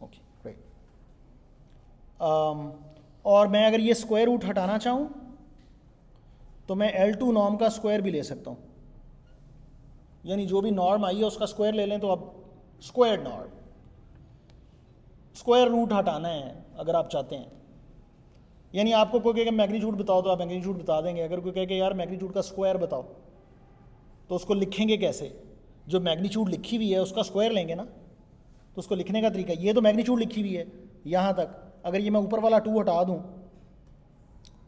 Okay, great. और मैं अगर ये स्क्वायर रूट हटाना चाहूँ तो मैं L2 नॉर्म का स्क्वायर भी ले सकता हूँ, यानी जो भी नॉर्म आई है उसका स्क्वायर ले लें, तो अब स्क्वायर नॉर्म, स्क्वायर रूट हटाना है अगर आप चाहते हैं। यानी आपको कोई कहेगा मैग्नीट्यूड बताओ तो आप मैग्नीट्यूड बता देंगे, अगर कोई कहे कि यार मैग्नीट्यूड का स्क्वायर बताओ तो उसको लिखेंगे कैसे? जो मैग्नीट्यूड लिखी हुई है उसका स्क्वायर लेंगे ना, तो उसको लिखने का तरीका, ये तो मैग्नीट्यूड लिखी हुई है यहाँ तक, अगर ये मैं ऊपर वाला 2 हटा दूँ,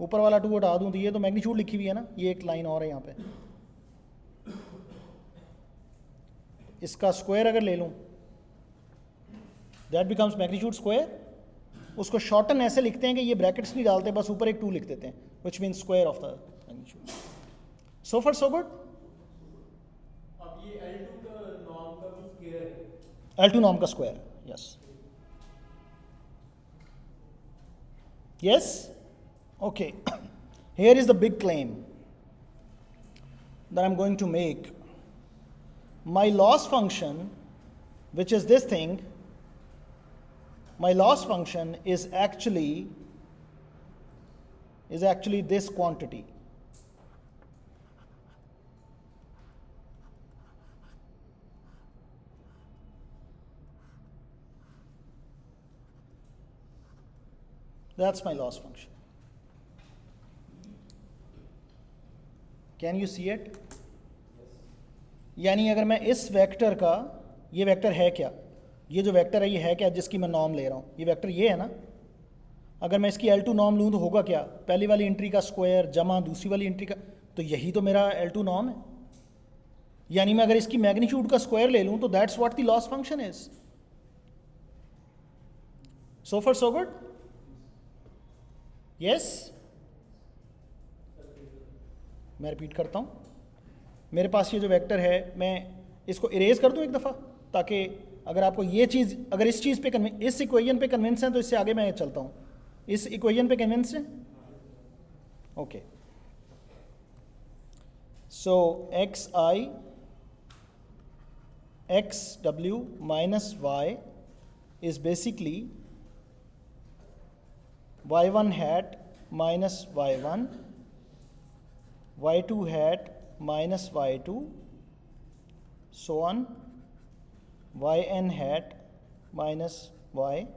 ऊपर वाला 2 हटा दूँ तो ये तो मैग्नीट्यूड लिखी हुई है ना, ये एक लाइन और है यहाँ पे, इसका स्क्वायर अगर ले लूँ दैट बिकम्स मैग्नीट्यूड स्क्वायर। उसको शॉर्टन ऐसे लिखते हैं कि ये ब्रैकेट्स नहीं डालते, बस ऊपर एक 2 लिख देते हैं, which means square of the magnitude. So far so good? अब ये L2 का नॉर्म का भी स्क्वायर है, L2 नॉर्म का square, yes yes. Okay, here is the big claim that I am going to make. My loss function which is this thing, my loss function is actually this quantity. That's my loss function. Can you see it? यानी अगर मैं इस vector का, ये vector है क्या, ये जो वेक्टर है ये है क्या जिसकी मैं नॉर्म ले रहा हूँ, ये वेक्टर ये है ना। अगर मैं इसकी L2 नॉर्म लूँ तो होगा क्या, पहली वाली एंट्री का स्क्वायर जमा दूसरी वाली एंट्री का, तो यही तो मेरा L2 नॉर्म है। यानी मैं अगर इसकी मैग्नीट्यूड का स्क्वायर ले लूँ तो that's what the loss function is. So far so good? Yes? मैं रिपीट करता हूँ, मेरे पास ये जो वेक्टर है मैं इसको इरेज कर दूँ एक दफ़ा, ताकि अगर आपको ये चीज़, अगर इस चीज़ पे इस इक्वेशन पे कन्विंस हैं तो इससे आगे मैं चलता हूँ। इस इक्वेशन पे कन्विंस हैं? Okay, so x i x डब्ल्यू minus y is basically y1 hat minus y1, y2 hat minus y2, so on, yn hat minus yn।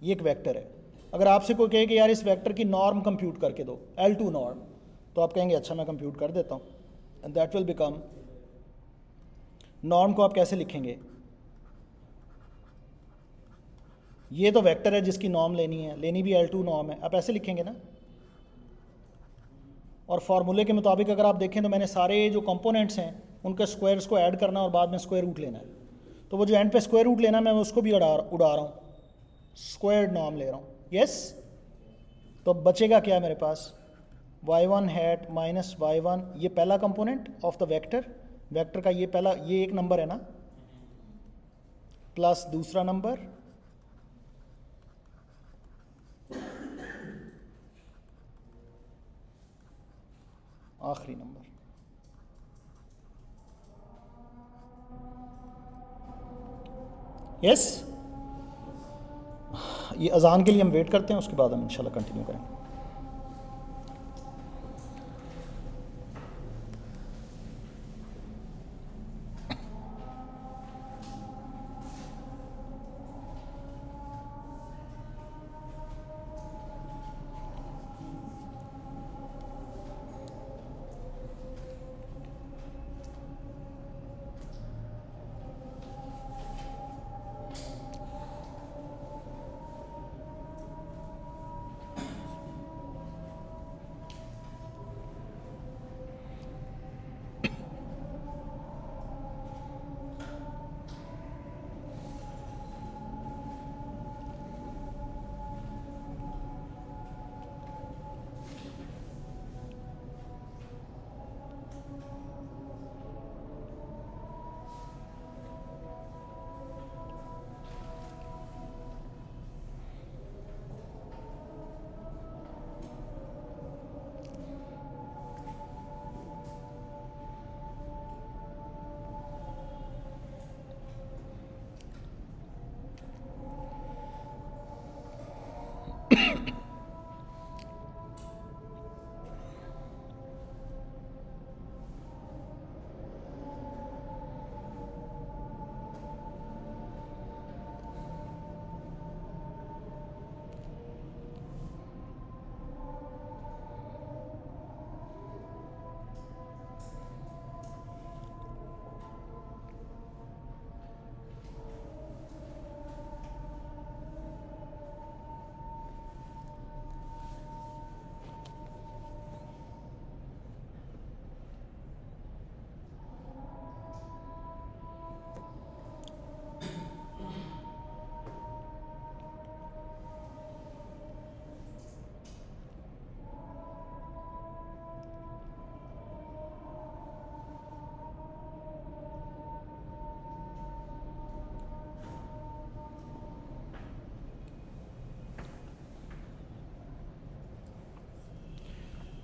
ये एक वेक्टर है। अगर आपसे कोई कहे कि यार इस वेक्टर की नॉर्म कंप्यूट करके दो, L2 नॉर्म, तो आप कहेंगे अच्छा मैं कंप्यूट कर देता हूँ, and that will become, norm को आप कैसे लिखेंगे? ये तो वेक्टर है जिसकी नॉर्म लेनी है, लेनी भी L2 नॉर्म है, आप ऐसे लिखेंगे ना। और फार्मूले के मुताबिक अगर आप देखें तो मैंने सारे जो कंपोनेंट्स हैं उनके स्क्वायर्स को ऐड करना और बाद में स्क्वायर रूट लेना है, तो वो जो एंड पे स्क्वायर रूट लेना मैं उसको भी उड़ा रहा हूँ, स्क्वायर्ड नॉर्म ले रहा हूँ। यस? तो बचेगा क्या मेरे पास, y1 हैट माइनस y1, ये पहला component of the vector, vector का ये पहला, ये एक नंबर है ना, प्लस दूसरा नंबर आखिरी नंबर। यस? ये अजान के लिए हम वेट करते हैं, उसके बाद हम इंशाल्लाह कंटिन्यू करेंगे।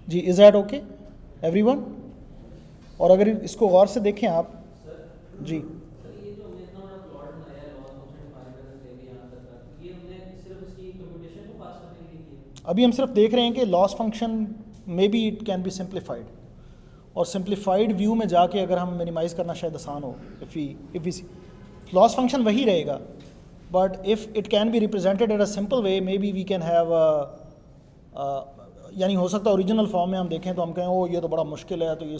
जी, इज़ दैट ओके एवरीवन? और अगर इसको गौर से देखें आप जी, सर ये जो हमने इतना बड़ा प्लॉट बनाया है लॉस फंक्शन डिफाइन करने से लेके यहाँ तक, ये हमने सिर्फ इसकी कंप्यूटेशन को फास्ट करने के लिए किया? अभी हम सिर्फ देख रहे हैं कि loss function may be it can B simplified, और सिंप्लीफाइड व्यू में जाके अगर हम मिनिमाइज़ करना शायद आसान हो। इफ़ वी लॉस फंक्शन वही रहेगा, but if it can be represented in a simple way, maybe we can have यानी हो सकता है ओरिजिनल फॉर्म में हम देखें तो हम कहें ओ ये तो बड़ा मुश्किल है, तो ये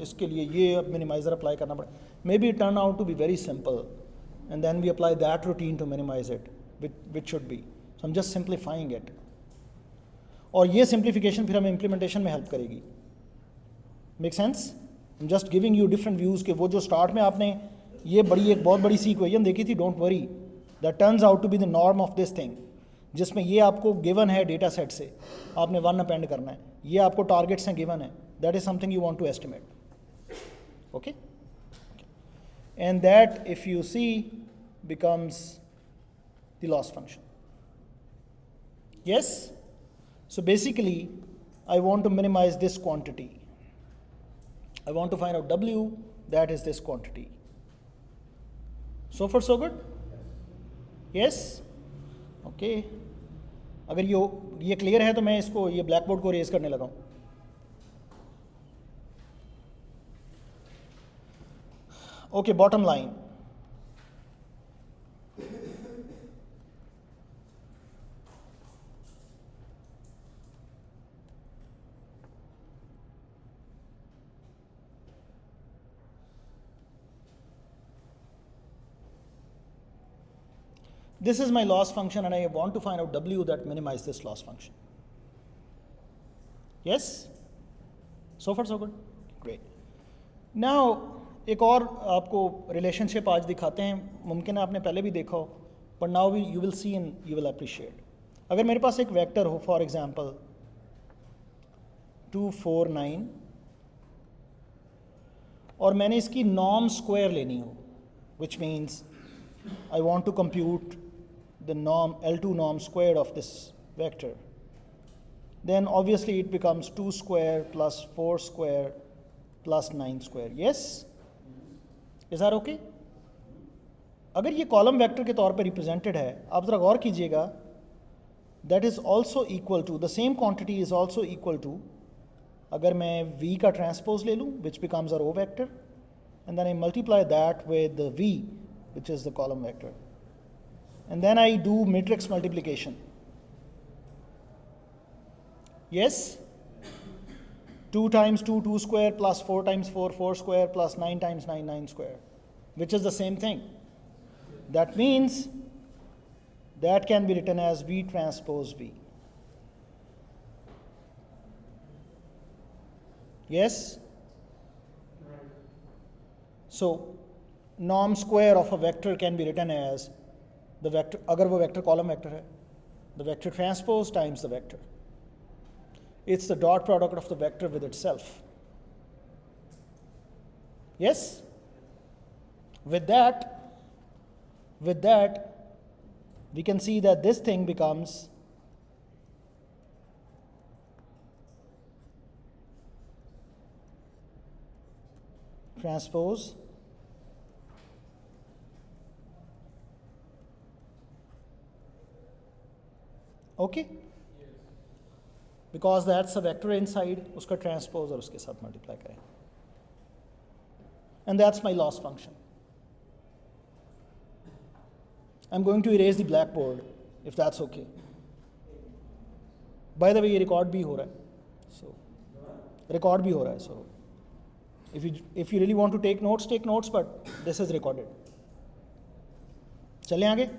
इसके लिए ये मिनिमाइज़र अप्लाई करना पड़े. Maybe turn out to be very simple and then we apply that routine to minimise it which should be. So हम जस्ट सिंप्लीफाइंग इट, और ये सिंप्लीफिकेशन फिर हमें इम्प्लीमेंटेशन में हेल्प करेगी. Make sense? I am just giving you different views के वो जो स्टार्ट में आपने ये एक बहुत बड़ी सी इक्वेशन देखी थी, don't worry, that turns out to be the norm of this thing, जिसमें ये आपको गिवन है डेटा सेट से, आपने 1 अपेंड करना है, ये आपको टारगेट्स हैं गिवन है, that is something you want to estimate. Okay, and that if you see becomes the loss function. Yes, so basically I want to minimize this quantity. I want to find out W, that is this quantity. So far so good? Yes? Okay. अगर ये clear है तो मैं इसको ये black board को raise करने लगा हूँ. Okay, bottom line. This is my loss function and I want to find out W that minimize this loss function. Yes? So far so good? Great. Now एक और आपको रिलेशनशिप आज दिखाते हैं, मुमकिन है आपने पहले भी देखा हो, but now you will see and you will appreciate. अगर मेरे पास एक वेक्टर हो, फॉर एग्जाम्पल 2 4 9, और मैंने इसकी नॉर्म स्क्वायर लेनी हो, which means I want to compute the norm L2 norm squared of this vector, then obviously it becomes 2 square plus 4 square plus 9 square. Yes? Is that okay? अगर ये column vector के तौर पर represented है, आप ज़रा गौर कीजिएगा, that is also equal to, the same quantity is also equal to, अगर मैं V का ट्रांसपोज ले लूँ which becomes a row vector, and then I multiply that with the V which is the column vector, and then I do matrix multiplication. Yes? 2 times 2, 2 square, plus 4 times 4, 4 square, plus 9 times 9, 9 square, which is the same thing. That means that can be written as V transpose V. Yes? So norm square of a vector can be written as the vector, अगर वो vector column vector है, the vector transpose times the vector. It's the dot product of the vector with itself. Yes? With that, we can see that this thing becomes transpose okay, because that's a vector inside, उसका transpose और उसके साथ multiply करें, and that's my loss function. I'm going to erase the blackboard if that's okay. By the way, ये record भी हो रहा है, so record भी हो रहा है, so if you really want to take notes, but this is recorded. चलें आगे.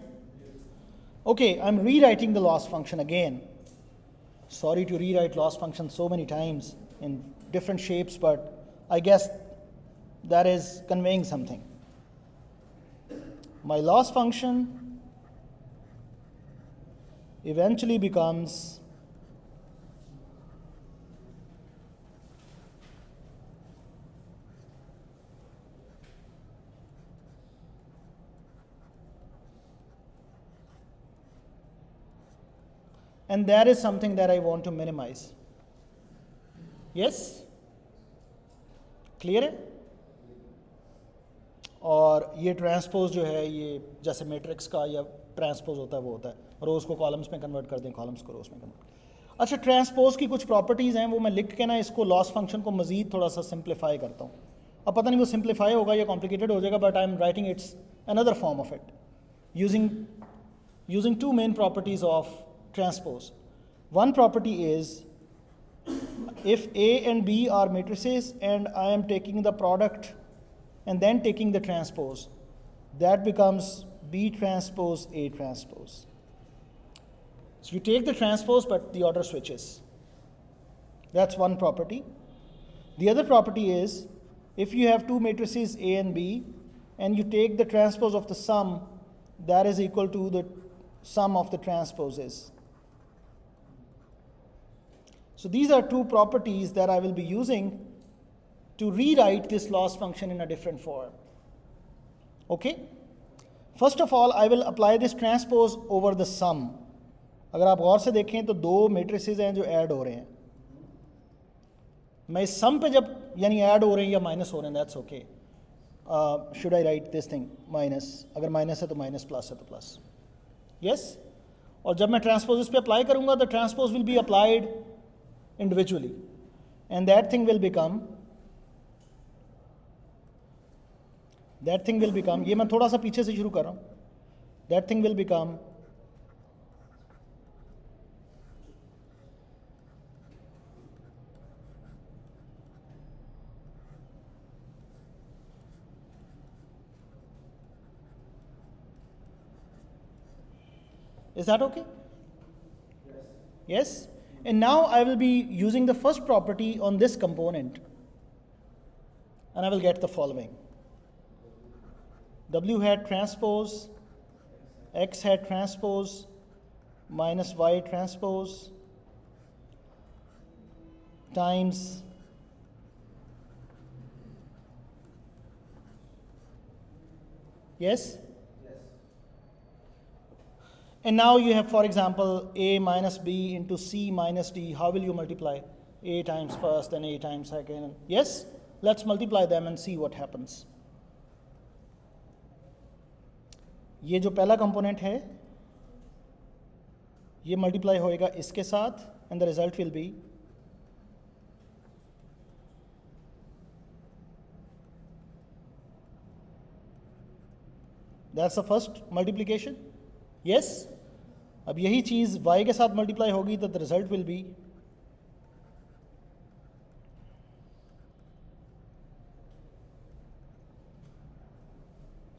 Okay, I'm rewriting the loss function again. Sorry to rewrite loss function so many times in different shapes, but I guess that is conveying something. My loss function eventually becomes and that is something that I want to minimize. Yes? Clear है? और ये transpose जो है, ये जैसे matrix का या transpose होता है वो होता है, रोज़ को कॉलम्स में कन्वर्ट कर दें, कॉलम्स को रोज़ में कन्वर्ट. अच्छा, ट्रांसपोज की कुछ प्रॉपर्टीज़ हैं, वो मैं लिख के ना इसको लॉस फंक्शन को मज़ीद थोड़ा सा सिंप्लीफाई करता हूँ. अब पता नहीं वो सिंप्लीफाई होगा या कॉम्प्लिकेटेड हो जाएगा, but I am writing its another form of it using two main properties of transpose. One property is if A and B are matrices and I am taking the product and then taking the transpose, that becomes B transpose A transpose. So you take the transpose, but the order switches. That's one property. The other property is, if you have two matrices A and B, and you take the transpose of the sum, that is equal to the sum of the transposes. So these are two properties that I will be using to rewrite this loss function in a different form. Okay? First of all, I will apply this transpose over the sum. अगर आप गौर से देखें तो दो matrices हैं जो add हो रहे हैं. मैं इस सम पे जब यानी ऐड हो रहे हैं या माइनस हो रहे हैं, that's okay. Should I right this thing minus? अगर माइनस है तो माइनस, प्लस है तो प्लस. यस? और जब मैं ट्रांसपोज इस पे अप्लाई करूंगा, the transpose will be applied individually and that thing will become, ये मैं थोड़ा सा पीछे से शुरू कर रहा हूँ. That thing will become Is that okay? Yes. Yes? And now I will be using the first property on this component. And I will get the following. W hat transpose, X hat transpose, minus Y transpose, times yes? And now you have, for example, A minus B into C minus D. How will you multiply? A times first, then A times second. Yes? Let's multiply them and see what happens. ये जो पहला component है, ये multiply होएगा इसके साथ, and the result will be that's the first multiplication. Yes? अब यही चीज़ y के साथ मल्टीप्लाई होगी तो the result will be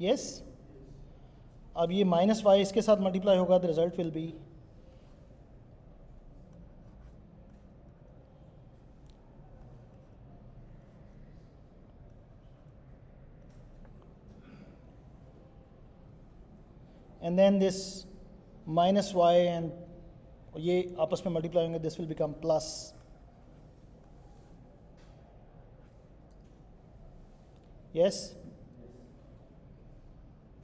yes. अब ये माइनस y इसके साथ मल्टीप्लाई होगा, the result will be and then this minus y and ये आपस में मल्टीप्लाई होंगे, this will become plus. Yes?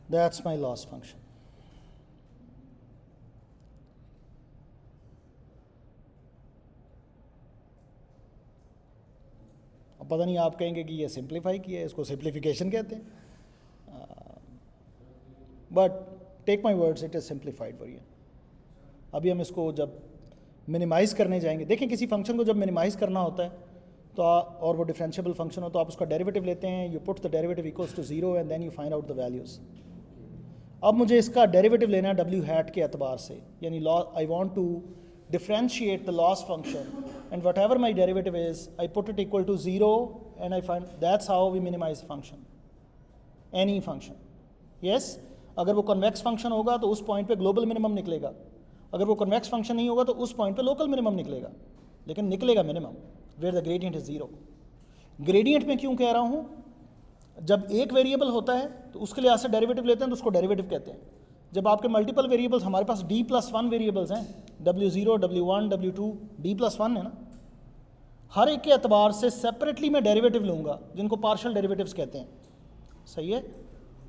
That's my loss function. अब पता नहीं आप कहेंगे कि ये सिंप्लीफाई किया है, इसको सिंप्लीफिकेशन कहते हैं. But take my words, it is simplified version. अभी हम इसको जब मिनिमाइज़ करने जाएंगे, देखें किसी फंक्शन को जब मिनिमाइज़ करना होता है तो और वो डिफरेंशिएबल फंक्शन हो तो आप उसका डेरिवेटिव लेते हैं, you put the derivative equals to 0 and then you find out the values. अब मुझे इसका डेरिवेटिव लेना है डब्ल्यू हैट के एतबार से, यानी I want to differentiate the loss function, and whatever my derivative is, I put it equal to 0 and I find that's how we minimize function, any function. Yes? अगर वो convex function होगा तो उस point पे global minimum निकलेगा, अगर वो convex function नहीं होगा तो उस पॉइंट पे लोकल मिनिमम निकलेगा, लेकिन निकलेगा minimum where the gradient is 0. Gradient में क्यों कह रहा हूँ? जब एक वेरिएबल होता है तो उसके लिए ऐसे डेरिवेटिव लेते हैं तो उसको डेरिवेटिव कहते हैं. जब आपके मल्टीपल वेरिएबल्स, हमारे पास d+1 वेरिएबल्स हैं, W0, W1, W2, d+1 है ना, हर एक के एतबार से सेपरेटली मैं डेरिवेटिव लूँगा जिनको पार्शियल डेरिवेटिव्स कहते हैं. सही है?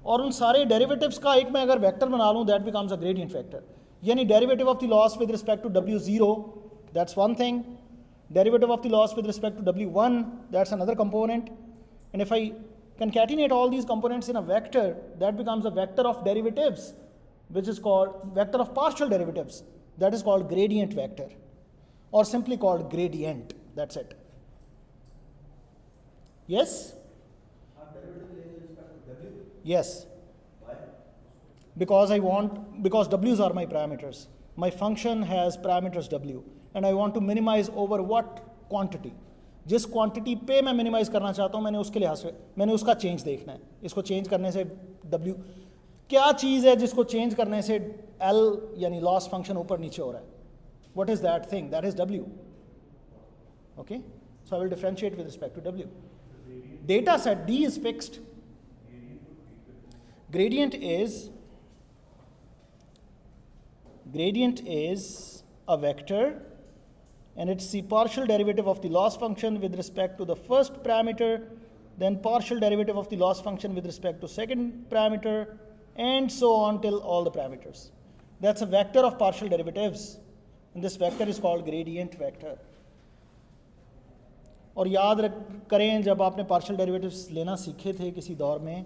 और उन सारे डेरिवेटिव्स का एक मैं अगर वेक्टर बना लूँ, that becomes a gradient vector. यानी derivative of the loss with respect to W0, that's one thing. Derivative of the loss with respect to W1, that's another component. And if I concatenate all these components in a vector, that becomes a vector of derivatives, which is called vector of partial derivatives. That is called gradient vector, or simply called gradient. That's it. Yes? Yes. Why? Because W's are my parameters. My function has parameters W, and I want to minimize over what quantity, जिस quantity पे मैं minimise करना चाहता हूँ मैंने उसके लिहाज से मैंने उसका चेंज देखना है। इसको चेंज करने से W क्या चीज़ है जिसको चेंज करने से L यानी लॉस फंक्शन ऊपर नीचे हो रहा है? What is that thing? That is W. Okay, so I will differentiate with respect to W. Data set D is fixed. Gradient is a vector, and it's the partial derivative of the loss function with respect to the first parameter, then partial derivative of the loss function with respect to second parameter, and so on till all the parameters. That's a vector of partial derivatives, and this vector is called gradient vector. और याद करें जब आपने partial derivatives लेना सीखे थे किसी दौर में,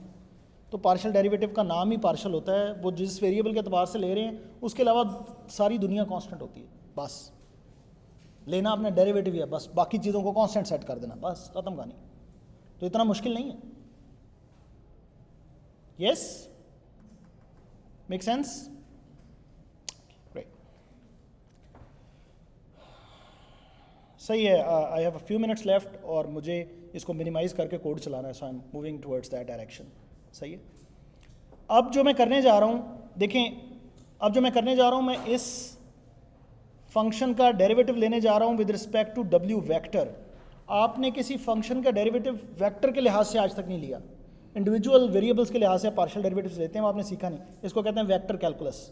तो पार्शियल डेरिवेटिव का नाम ही पार्शियल होता है, वो जिस वेरिएबल के अतबार से ले रहे हैं उसके अलावा सारी दुनिया कांस्टेंट होती है, बस लेना अपना डेरिवेटिव है, बस बाकी चीज़ों को कांस्टेंट सेट कर देना, बस खत्म कहानी। तो इतना मुश्किल नहीं है। Yes, make sense? सही है। I have a few minutes left और मुझे इसको मिनिमाइज करके कोड चलाना है, so I am moving towards that direction. सही है। अब जो मैं करने जा रहा हूँ, देखें, अब जो मैं करने जा रहा हूँ, मैं इस फंक्शन का डेरिवेटिव लेने जा रहा हूँ with respect to W vector. आपने किसी फंक्शन का डेरिवेटिव वेक्टर के लिहाज से आज तक नहीं लिया, इंडिविजुअल वेरिएबल्स के लिहाज से पार्शियल डेरिवेटिव्स लेते हैं, वो आपने सीखा नहीं। इसको कहते हैं वेक्टर कैलकुलस,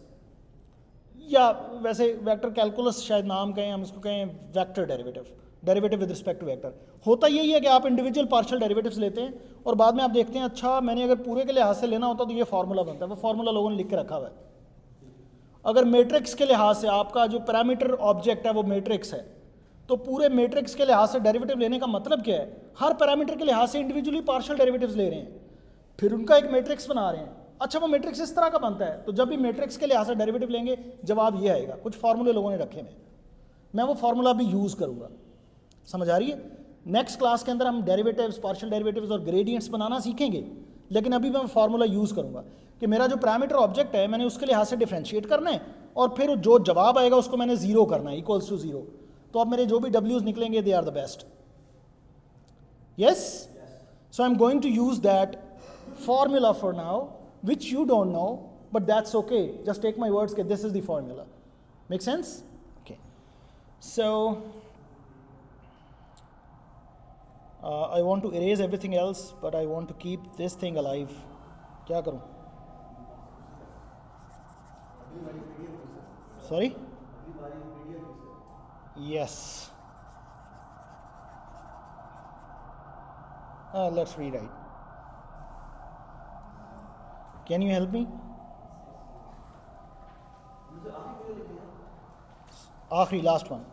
या वैसे वेक्टर कैलकुलस शायद नाम कहें, हम इसको कहें vector derivative, derivative with respect to vector. होता यही है कि आप इंडिविजुअल पार्शियल डेरिवेटिव्स लेते हैं और बाद में आप देखते हैं अच्छा मैंने अगर पूरे के लिहाज से लेना होता तो ये फार्मूला बनता है, वो फार्मूला लोगों ने लिख के रखा हुआ है। अगर मैट्रिक्स के लिहाज से आपका जो पैरामीटर ऑब्जेक्ट है वो मैट्रिक्स है, तो पूरे मैट्रिक्स के लिहाज से डेरिवेटिव लेने का मतलब क्या है? हर पैरामीटर के लिहाज से इंडिविजुअली पार्शियल डेरिवेटिव्स ले रहे हैं, फिर उनका एक मैट्रिक्स बना रहे हैं। अच्छा, वो मैट्रिक्स इस तरह का बनता है, तो जब भी मैट्रिक्स के लिहाज से डेरिवेटिव लेंगे जवाब ये आएगा। कुछ फार्मूले लोगों ने रखे हैं, मैं वो फार्मूला भी यूज़ करूँगा। समझ आ रही है? नेक्स्ट क्लास के अंदर हम डेरिवेटिव्स, पार्शियल डेरिवेटिव्स और ग्रेडियंट्स बनाना सीखेंगे, लेकिन अभी मैं फार्मूला यूज़ करूँगा कि मेरा जो पैरामीटर ऑब्जेक्ट है मैंने उसके लिहाज से डिफ्रेंशिएट करना है और फिर जो जवाब आएगा उसको मैंने जीरो करना है, इक्वल्स टू जीरो। तो अब मेरे जो भी डब्ल्यूज निकलेंगे they are the best. Yes, so I am going to use that formula for now, which you don't know, but that's okay. Just take my words that this is the formula. Make sense? Okay. So I want to erase everything else, but I want to keep this thing alive. क्या करूं? Sorry? Yes. Let's rewrite. Can you help me? आखिरी, last one.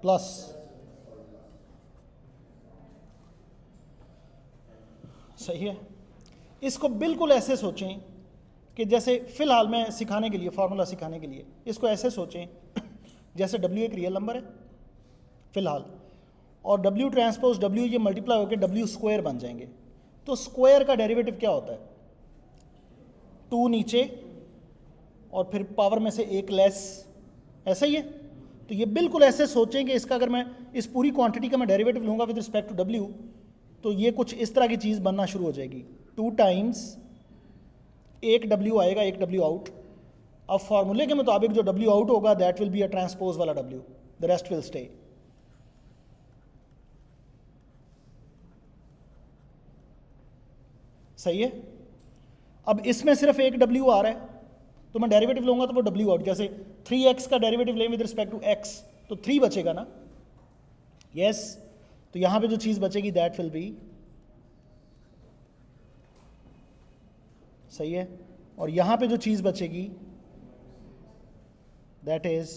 Plus सही है। इसको बिल्कुल ऐसे सोचें कि जैसे फ़िलहाल मैं सिखाने के लिए, फार्मूला सिखाने के लिए इसको ऐसे सोचें जैसे W एक रियल नंबर है फ़िलहाल, और W ट्रांसपोज W ये मल्टीप्लाई होकर W स्क्वायर बन जाएंगे। तो स्क्वायर का डेरिवेटिव क्या होता है? 2 नीचे और फिर पावर में से एक लेस, ऐसा ही है। तो ये बिल्कुल ऐसे सोचें कि इसका अगर मैं इस पूरी क्वांटिटी का मैं डेरिवेटिव लूँगा विद रिस्पेक्ट टू W, तो ये कुछ इस तरह की चीज़ बनना शुरू हो जाएगी। 2 टाइम्स एक W आएगा, एक W आउट। अब फार्मूले के मुताबिक जो W आउट होगा that will be a transpose वाला W, the rest will stay. सही है। अब इसमें सिर्फ एक W आ रहा है, तो मैं डेरिवेटिव लूँगा तो वो W आउट, जैसे 3x का डेरिवेटिव लें विद रिस्पेक्ट टू x तो 3 बचेगा ना। यस, तो यहाँ पे जो चीज़ बचेगी दैट विल बी, सही है, और यहाँ पे जो चीज़ बचेगी दैट इज,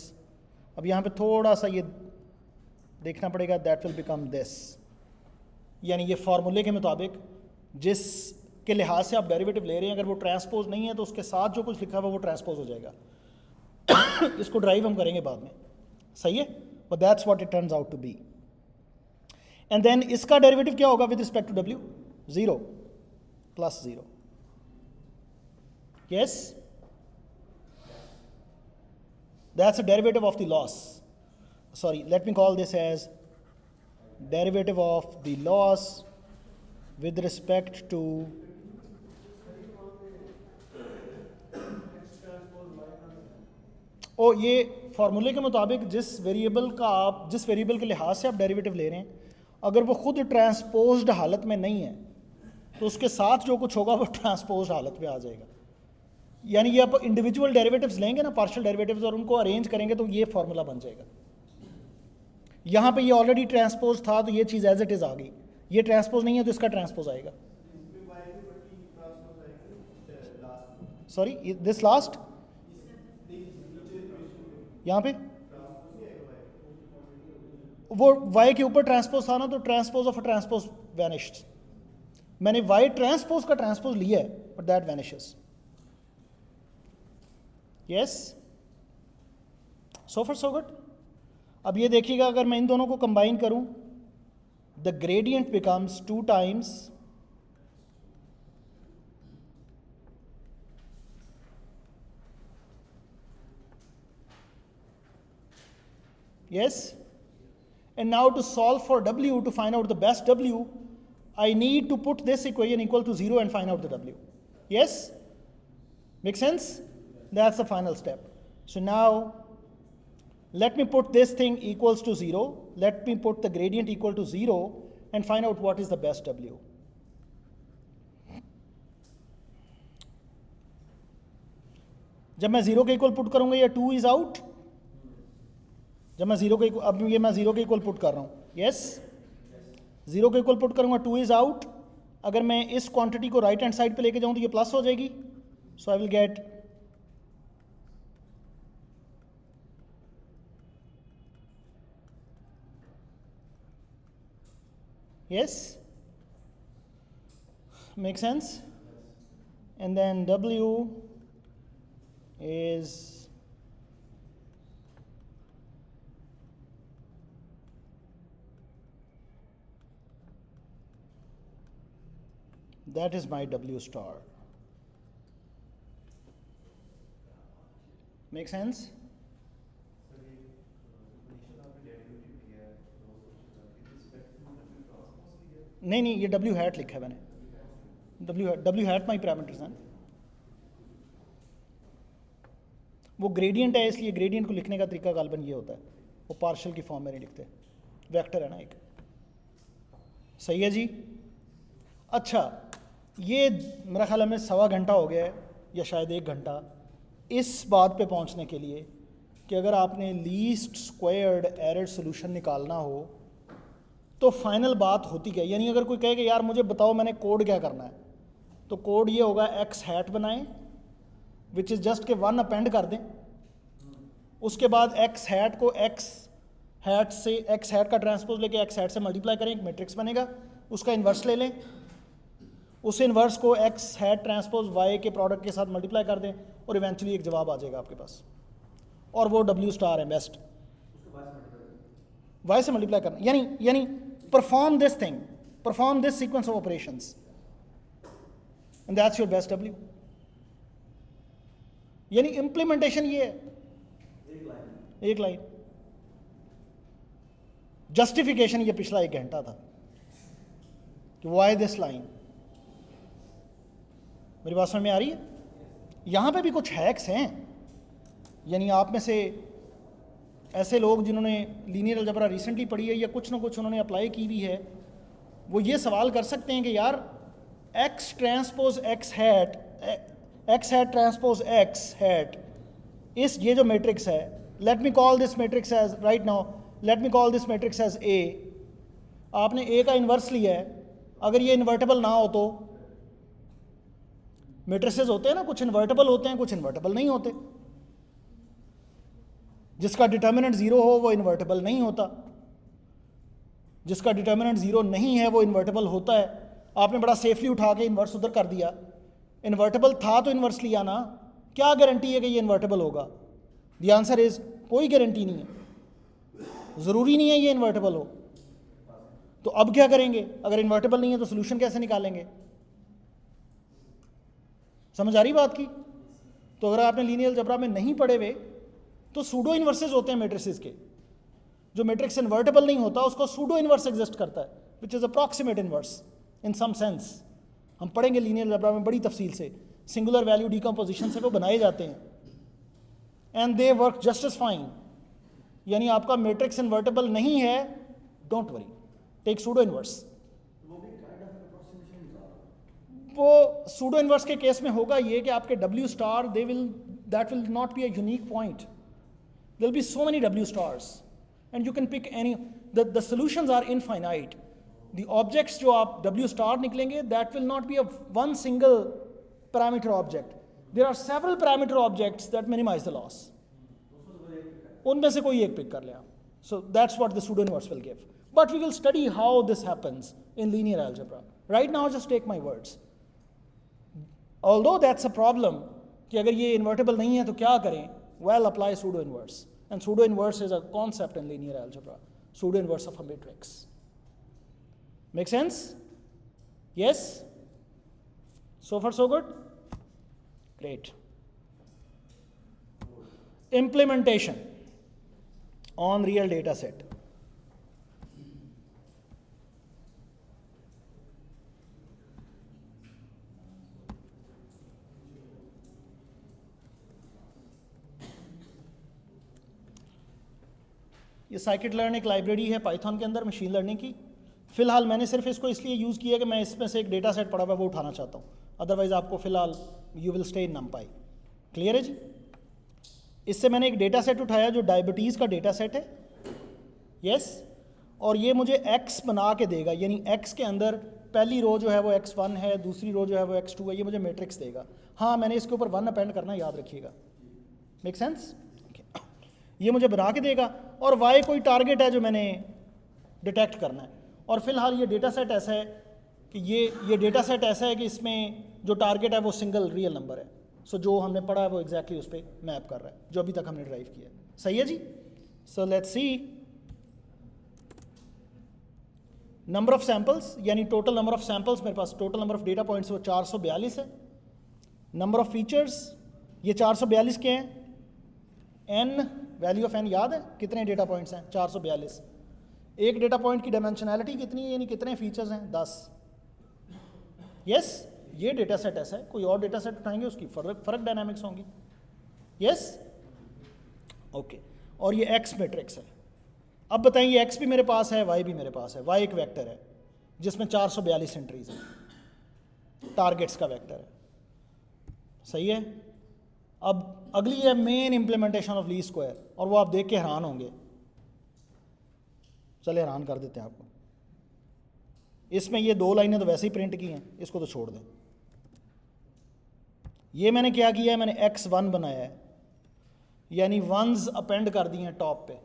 अब यहाँ पे थोड़ा सा ये देखना पड़ेगा, दैट विल बिकम दिस, यानी ये फार्मूले के मुताबिक जिस के लिहाज से आप डेरिवेटिव ले रहे हैं, अगर वो ट्रांसपोज नहीं है तो उसके साथ जो कुछ लिखा हुआ वो ट्रांसपोज हो जाएगा। इसको ड्राइव हम करेंगे बाद में, सही है, but that's what it turns out to be. And then इसका डेरिवेटिव क्या होगा with respect to W? 0 plus 0। Yes, that's a derivative of the loss. Sorry, let me call this as derivative of the loss with respect to ये फार्मूले के मुताबिक जिस variable के लिहाज से आप डेरिवेटिव ले रहे हैं, अगर वो खुद ट्रांसपोज्ड हालत में नहीं है तो उसके साथ जो कुछ होगा वो ट्रांसपोज्ड हालत में आ जाएगा। यानी ये आप इंडिविजुअल डेरिवेटिव्स लेंगे ना, पार्शियल डेरिवेटिव्स, और उनको अरेंज करेंगे तो ये फार्मूला बन जाएगा। यहाँ पे ये ऑलरेडी ट्रांसपोज था तो ये चीज़ एज इट इज़ आ गई, ये ट्रांसपोज नहीं है तो इसका ट्रांसपोज आएगा। सॉरी, दिस लास्ट यहाँ पे वो y के ऊपर ट्रांसपोज था ना, तो transpose of a transpose vanished. मैंने y ट्रांसपोज का ट्रांसपोज लिया है but that vanishes. Yes, so far so good. अब ये देखिएगा, अगर मैं इन दोनों को कंबाइन करूं, the gradient becomes 2 times yes, and now to solve for w, to find out the best w, I need to put this equation equal to 0 and find out the w. Yes, make sense? That's the final step. So now let me put this thing equals to 0, let me put the gradient equal to 0 and find out what is the best w. जब मैं 0 के equal put करूंगा ये 2 is out. जब मैं 0 के equal, अब ये मैं 0 के इक्वल पुट कर रहा हूं, यस, 0 के इक्वल पुट करूंगा 2 इज आउट। अगर मैं इस क्वांटिटी को राइट हैंड साइड पे लेके जाऊं तो ये प्लस हो जाएगी, so I will get yes, make sense? And then w is that is my w star. Make sense? नहीं नहीं, ये डब्ल्यू हैट लिखा है मैंने, डब्ल्यू हैट माई पैरामीटर्स हैं, वो ग्रेडियंट है इसलिए ग्रेडियंट को लिखने का तरीका गालबन ये होता है, वो पार्शियल की फॉर्म में नहीं लिखते, वेक्टर है ना एक। सही है जी। अच्छा, ये मेरा ख्याल में 1.25 घंटा हो गया है या शायद 1 घंटा इस बात पे पहुंचने के लिए कि अगर आपने लीस्ट स्क्वायर्ड एरर सोल्यूशन निकालना हो तो फाइनल बात होती क्या। यानी अगर कोई कहे कि यार मुझे बताओ मैंने कोड क्या करना है, तो कोड ये होगा एक्स हैट बनाएं विच इज़ जस्ट के 1 अपेंड कर दें, उसके बाद एक्स हैट को एक्स हैट से एक्स हैट का ट्रांसपोज लेके एक्स हैट से मल्टीप्लाई करें, एक मैट्रिक्स बनेगा, उसका इन्वर्स ले लें, उस इन्वर्स को एक्स हैट ट्रांसपोज वाई के प्रोडक्ट के साथ मल्टीप्लाई कर दें और इवेंचुअली एक जवाब आ जाएगा आपके पास, और वो डब्ल्यू स्टार है बेस्ट। वाई से मल्टीप्लाई करना यानी perform this thing, perform this sequence of operations, and that's your best W. यानी implementation ये है, एक लाइन। justification ये पिछला 1 घंटा था कि why this line। मेरी बात समझ में आ रही है? यहाँ पे भी कुछ हैक्स हैं, यानी आप में से ऐसे लोग जिन्होंने लीनियर अलजेब्रा रिसेंटली पढ़ी है या कुछ ना कुछ उन्होंने अप्लाई की भी है, वो ये सवाल कर सकते हैं कि यार x transpose x hat transpose x hat, इस ये जो मैट्रिक्स है, let me call this matrix as right now, let me call this matrix as A. आपने ए का इन्वर्स लिया है, अगर ये इन्वर्टेबल ना हो तो मैट्रिसेस होते हैं ना, कुछ इन्वर्टेबल होते हैं कुछ इन्वर्टेबल नहीं होते, जिसका डिटर्मिनेंट 0 हो वो इन्वर्टेबल नहीं होता, जिसका डिटर्मिनेंट 0 नहीं है वो इन्वर्टेबल होता है। आपने बड़ा सेफली उठा के इन्वर्स उधर कर दिया, इन्वर्टेबल था तो इन्वर्स लिया ना, क्या गारंटी है कि ये इन्वर्टेबल होगा? द आंसर इज कोई गारंटी नहीं है, ज़रूरी नहीं है ये इन्वर्टेबल हो। तो अब क्या करेंगे? अगर इन्वर्टेबल नहीं है तो सोल्यूशन कैसे निकालेंगे? समझ आ रही बात की? तो अगर आपने लीनियर अलजेब्रा में नहीं पढ़े हुए तो सूडो इन्वर्सेस होते हैं मैट्रिसेस के। जो मैट्रिक्स इन्वर्टेबल नहीं होता उसको सूडो इन्वर्स एग्जिस्ट करता है, which is approximate inverse in some sense. हम पढ़ेंगे लीनियर अलजेब्रा में बड़ी तफसील से, सिंगुलर वैल्यू डीकम्पोजिशन से वो बनाए जाते हैं, and they work just as fine. यानी आपका मैट्रिक्स इन्वर्टेबल नहीं है, don't worry, take pseudo inverse. वो सूडो इन्वर्स के केस में होगा ये कि आपके W star that will not be a unique point, there will be so many W stars and you can pick any, the solutions are infinite. The objects जो आप W star निकलेंगे that will not be a one single parameter object, there are several parameter objects that minimize the loss, उनमें से कोई एक pick कर ले आप। So that's what the pseudo inverse will give, but we will study how this happens in linear algebra. Right now just take my words. Although that's a problem कि अगर ये इन्वर्टेबल नहीं है तो क्या करें? Well, apply pseudo inverse, and pseudo inverse is a concept in linear algebra, pseudo inverse of a matrix. Make sense? Yes? So far so good? Great. Implementation on real data set. ये scikit learn एक library है Python के अंदर machine learning की। फ़िलहाल मैंने सिर्फ इसको इसलिए यूज़ किया कि मैं इसमें से एक डेटा सेट पड़ा हुआ वो उठाना चाहता हूँ, अदरवाइज़ आपको फ़िलहाल you will stay in नमपाई। Clear है जी? इससे मैंने एक डेटा सेट उठाया जो डायबिटीज़ का डेटा सेट है, यस, और ये मुझे x बना के देगा, यानी x के अंदर पहली रो जो है वो x1 है, दूसरी रो जो है वो x2 है, ये मुझे मैट्रिक्स देगा। हाँ, मैंने इसके ऊपर 1 अपेंड करना याद रखिएगा। Make sense? ये मुझे बना के देगा, और y कोई टारगेट है जो मैंने डिटेक्ट करना है। और फिलहाल ये डेटा सेट ऐसा है कि ये डेटा सेट ऐसा है कि इसमें जो टारगेट है वो सिंगल रियल नंबर है। सो जो हमने पढ़ा है वो एग्जैक्टली उस पर मैप कर रहा है जो अभी तक हमने ड्राइव किया है। सही है जी? So let's see number of samples, यानी टोटल नंबर ऑफ सैम्पल्स मेरे पास, total number of data points वो 442 है। नंबर ऑफ फीचर्स ये 442 के हैं। n, वैल्यू ऑफ n याद है कितने डेटा पॉइंट्स हैं? 442। एक डेटा पॉइंट की डायमेंशनैलिटी कितनी है, यानी कितने फीचर्स हैं? 10। यस, ये डेटा सेट ऐसा है, कोई और डेटा सेट उठाएंगे उसकी फर्क डायनामिक्स होंगी। Yes, okay. और ये x मैट्रिक्स है। अब बताइए x भी मेरे पास है, y भी मेरे पास है। y एक वेक्टर है जिसमें 442 एंट्रीज हैं, टारगेट्स का वेक्टर है। सही है? अब अगली है main implementation of least square, और वो आप देख के हैरान होंगे। चले हैरान कर देते हैं आपको। इसमें ये 2 लाइनें तो वैसे ही प्रिंट की हैं, इसको तो छोड़ दें। ये मैंने क्या किया है, मैंने x1 बनाया है, यानी वंस अपेंड कर दिए हैं टॉप पे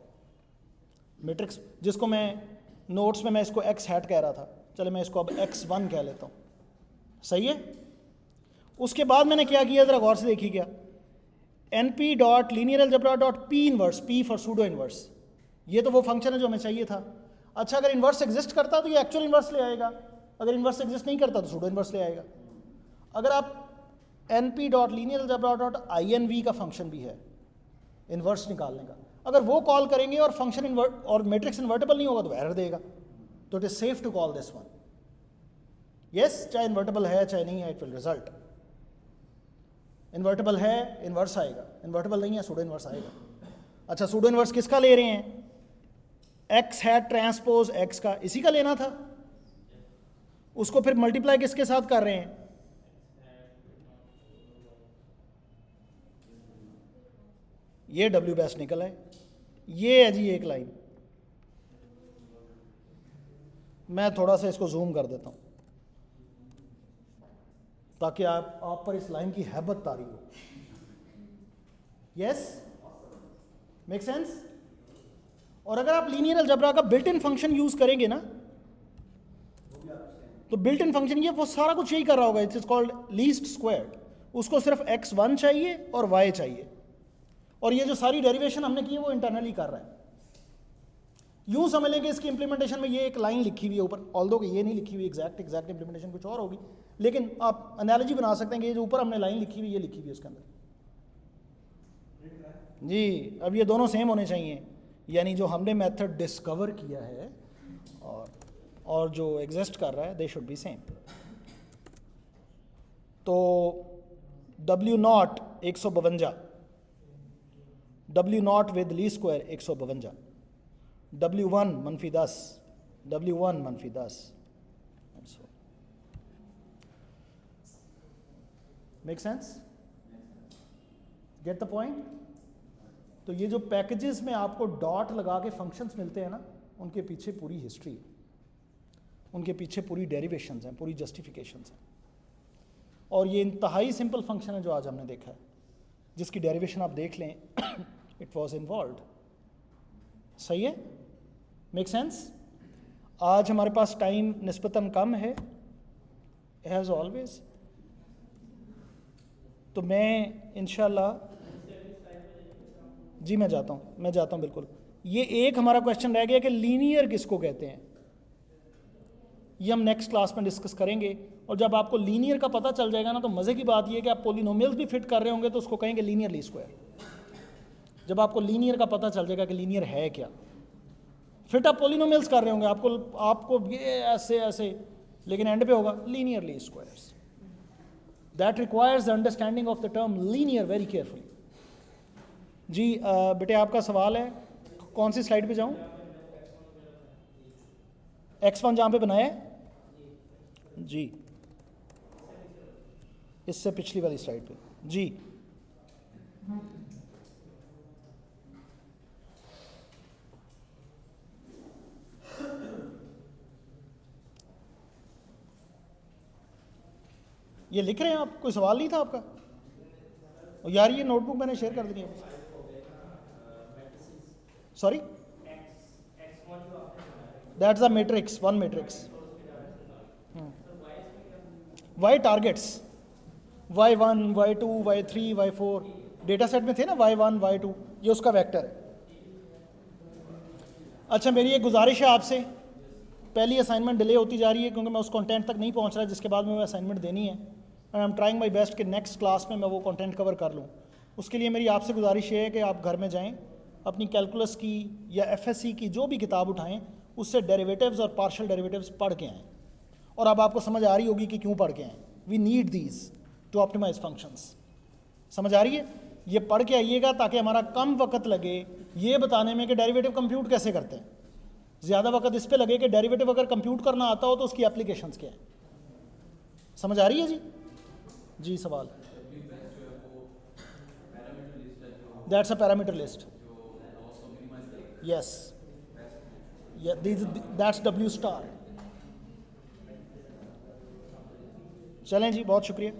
मैट्रिक्स, जिसको मैं नोट्स में मैं इसको x हैट कह रहा था, चले मैं इसको अब x1 कह लेता हूँ। सही है? उसके बाद मैंने क्या किया, ज़रा गौर से देखिएगा, np.linearalgebra.p inverse, p for pseudo inverse. ये तो वो फंक्शन है जो हमें चाहिए था। अच्छा, अगर इन्वर्स एग्जिस्ट करता तो ये एक्चुअल इन्वर्स ले आएगा, अगर इन्वर्स एग्जिस्ट नहीं करता तो सूडो इन्वर्स ले आएगा। अगर आप np.linearalgebra.inv का फंक्शन भी है इन्वर्स निकालने का, अगर वो कॉल करेंगे और फंक्शन इन्वर्ट और मैट्रिक्स इन्वर्टेबल नहीं होगा तो एरर देगा। तो it is safe to call this one. Yes, चाहे इन्वर्टेबल है चाहे नहीं है, इट विल रिजल्ट। इन्वर्टेबल है इन्वर्स आएगा, इन्वर्टेबल नहीं है सूडो इन्वर्स आएगा। अच्छा, सूडो इन्वर्स किसका ले रहे हैं? x हैट ट्रांसपोज x का, इसी का लेना था। उसको फिर मल्टीप्लाई किसके साथ कर रहे हैं? ये w बेस्ट निकल है। ये है जी एक लाइन, मैं थोड़ा सा इसको जूम कर देता हूं ताकि आप पर इस लाइन की हैबत तारी हो। Yes, make sense? और अगर आप लीनियर अलजेब्रा का बिल्ट इन फंक्शन यूज करेंगे ना, तो बिल्ट इन फंक्शन ये वो सारा कुछ यही कर रहा होगा, इट्स कॉल्ड लीस्ट स्क्वायर्ड। उसको सिर्फ x1 चाहिए और y चाहिए, और ये जो सारी डेरिवेशन हमने की है वो इंटरनली कर रहा है। यूं समझ लें कि इसकी इंप्लीमेंटेशन में ये एक लाइन लिखी हुई है ऊपर, ऑल्दो कि ये नहीं लिखी हुई एग्जैक्ट इंप्लीमेंटेशन कुछ और होगी, लेकिन आप एनालॉजी बना सकते हैं कि ये जो ऊपर हमने लाइन लिखी हुई ये लिखी हुई है उसके अंदर जी। अब ये दोनों सेम होने चाहिए, यानी जो हमने मेथड डिस्कवर किया है और जो एग्जिस्ट कर रहा है दे शुड बी सेम। तो W0 152, W0 विद ली square 152, W1 -10, W1 -10। Make sense? Get the point? तो ये जो पैकेजेस में आपको डॉट लगा के फंक्शंस मिलते हैं ना, उनके पीछे पूरी हिस्ट्री है, उनके पीछे पूरी डेरिवेशंस हैं, पूरी जस्टिफिकेशंस हैं। और ये इंतहाई सिंपल फंक्शन है जो आज हमने देखा है, जिसकी डेरिवेशन आप देख लें इट वाज इन्वॉल्व्ड। सही है? Make sense? आज हमारे पास टाइम निस्बतन कम है एज ऑलवेज, तो मैं इंशाल्लाह जी मैं जाता हूँ बिल्कुल। ये एक हमारा क्वेश्चन रह गया कि लीनियर किसको कहते हैं, ये हम नेक्स्ट क्लास में डिस्कस करेंगे। और जब आपको लीनियर का पता चल जाएगा ना, तो मज़े की बात ये है कि आप पोलिनोमियल्स भी फिट कर रहे होंगे तो उसको कहेंगे लीनियर लीस्ट स्क्वायर। जब आपको लीनियर का पता चल जाएगा कि लीनियर है क्या, फिट आप पोलिनोमियल्स कर रहे होंगे, आपको ये ऐसे ऐसे, लेकिन एंड पे होगा linear least squares. That requires the understanding of the term linear very carefully. जी बेटे आपका सवाल है, कौन सी स्लाइड पे जाऊं? x1 जहाँ पे बनाया है जी, इससे पिछली वाली स्लाइड पे जी। ये लिख रहे हैं आप? कोई सवाल नहीं था आपका? और यार ये नोटबुक मैंने शेयर कर दी है। Sorry, that's the matrix, one matrix. y targets y1, y2, y3, y4 data set में थे ना, y1, y2, ये उसका वेक्टर है। अच्छा, मेरी एक गुजारिश है आपसे, पहली असाइनमेंट डिले होती जा रही है क्योंकि मैं उस कंटेंट तक नहीं पहुंच रहा जिसके बाद में असाइनमेंट देनी है, and I am trying my best कि नेक्स्ट क्लास में मैं वो कंटेंट कवर कर लूँ। उसके लिए मेरी आपसे गुजारिश ये है कि आप घर में जाएँ, अपनी कैलकुलस की या एफएससी की जो भी किताब उठाएं, उससे डेरिवेटिव्स और पार्शियल डेरिवेटिव्स पढ़ के आएँ। और अब आपको समझ आ रही होगी कि क्यों पढ़ के आएँ। We need these to optimize functions. समझ आ रही है? ये पढ़ के आइएगा ताकि हमारा कम वक्त लगे ये बताने में कि डेरिवेटिव कंप्यूट कैसे करते हैं, ज़्यादा वक्त इस पे लगे कि डेरिवेटिव अगर कंप्यूट करना आता हो तो उसकी एप्लीकेशंस क्या है। समझ आ रही है जी? जी सवाल। That's a parameter list. Yes, that's W star. चलें जी, बहुत शुक्रिया।